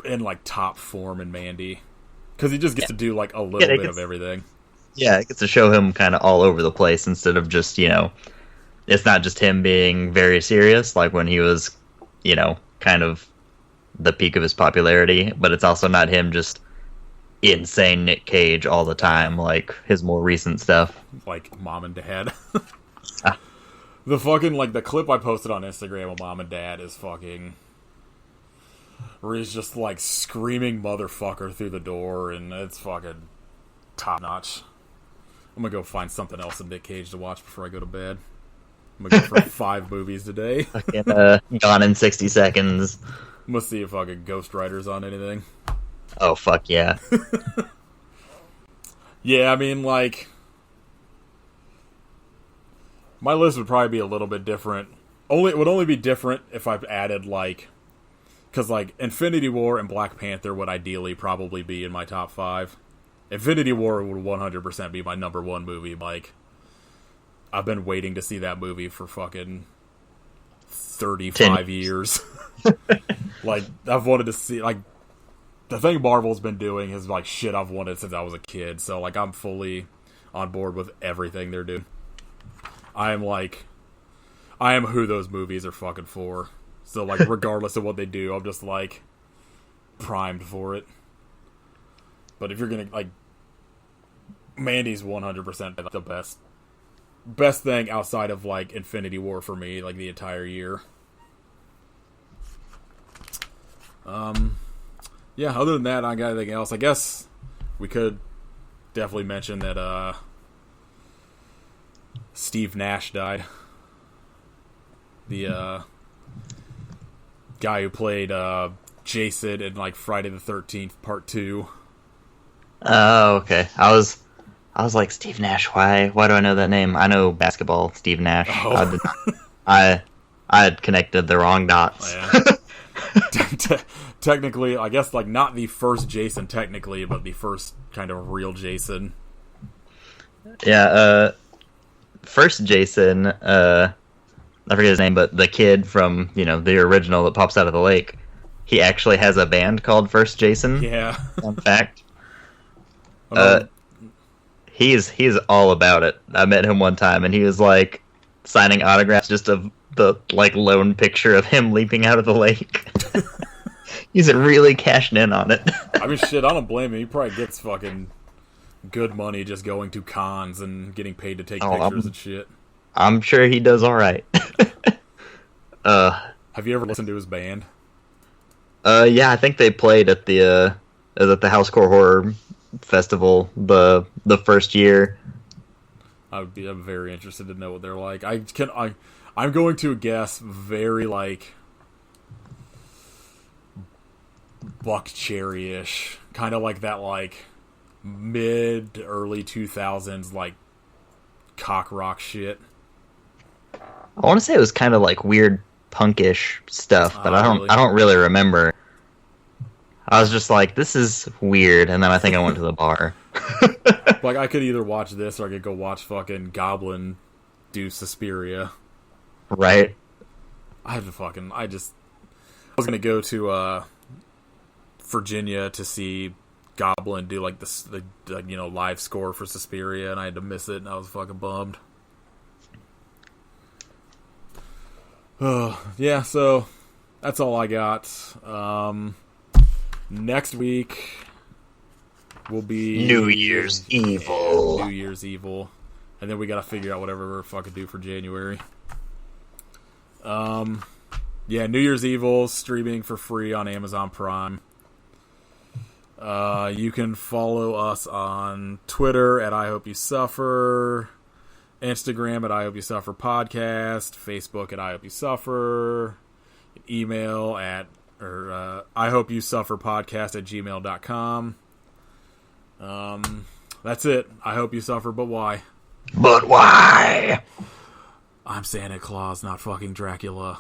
in like top form in Mandy because he just gets to do like a little bit of everything. Yeah, it gets to show him kind of all over the place instead of just it's not just him being very serious like when he was kind of the peak of his popularity, but it's also not him just insane Nick Cage all the time like his more recent stuff like Mom and Dad. The fucking like the clip I posted on Instagram of Mom and Dad is fucking where he's just like screaming motherfucker through the door, and it's fucking top notch. I'm gonna go find something else in Nick Cage to watch before I go to bed. I'm gonna go for 5 movies today. Fucking Gone in 60 Seconds. I'm gonna see if fucking Ghost Rider's on anything. Oh fuck yeah. Yeah, I mean like my list would probably be a little bit different. It would only be different if I've added like because like Infinity War and Black Panther would ideally probably be in my top 5. Infinity War would 100% be my number 1 movie. Like I've been waiting to see that movie for fucking 35 years. Like I've wanted to see like the thing Marvel's been doing is like shit I've wanted since I was a kid. So like I'm fully on board with everything they're doing. I am who those movies are fucking for. So like regardless of what they do, I'm just like primed for it. But if you're gonna like Mandy's 100% the best thing outside of like Infinity War for me, like the entire year. Yeah, other than that, I got anything else. I guess we could definitely mention that Steve Nash died. The guy who played Jason in like Friday the 13th Part 2. Oh, okay. I was like, Steve Nash, why do I know that name? I know basketball, Steve Nash. Oh. I had connected the wrong dots. Oh, yeah. Technically, I guess like not the first Jason technically, but the first kind of real Jason. Yeah, first Jason, I forget his name, but the kid from, the original that pops out of the lake, he actually has a band called First Jason. Yeah. Fun fact. He's all about it. I met him one time, and he was like signing autographs just of the like lone picture of him leaping out of the lake. He's really cashing in on it. I mean, shit, I don't blame him. He probably gets fucking good money just going to cons and getting paid to take pictures and shit. I'm sure he does all right. Have you ever listened to his band? Yeah, I think they played at the Housecore Horror Festival the first year. I'm very interested to know what they're like. I'm going to guess very like Buck Cherry-ish, kind of like that, like mid early 2000s like cock rock shit. I want to say it was kind of like weird punkish stuff, but Really? I don't really remember. I was just like, this is weird, and then I think I went to the bar. Like, I could either watch this or I could go watch fucking Goblin do Suspiria. Right? I was gonna go to Virginia to see Goblin do like the live score for Suspiria, and I had to miss it, and I was fucking bummed. Yeah, so that's all I got. Next week will be New Year's Evil. New Year's Evil, and then we gotta figure out whatever we're fucking do for January. Yeah, New Year's Evil streaming for free on Amazon Prime. You can follow us on Twitter at I Hope You Suffer, Instagram at I Hope You Suffer Podcast, Facebook at I Hope You Suffer, email at I Hope You Suffer Podcast at gmail.com. That's it. I hope you suffer, but why? But why? I'm Santa Claus, not fucking Dracula.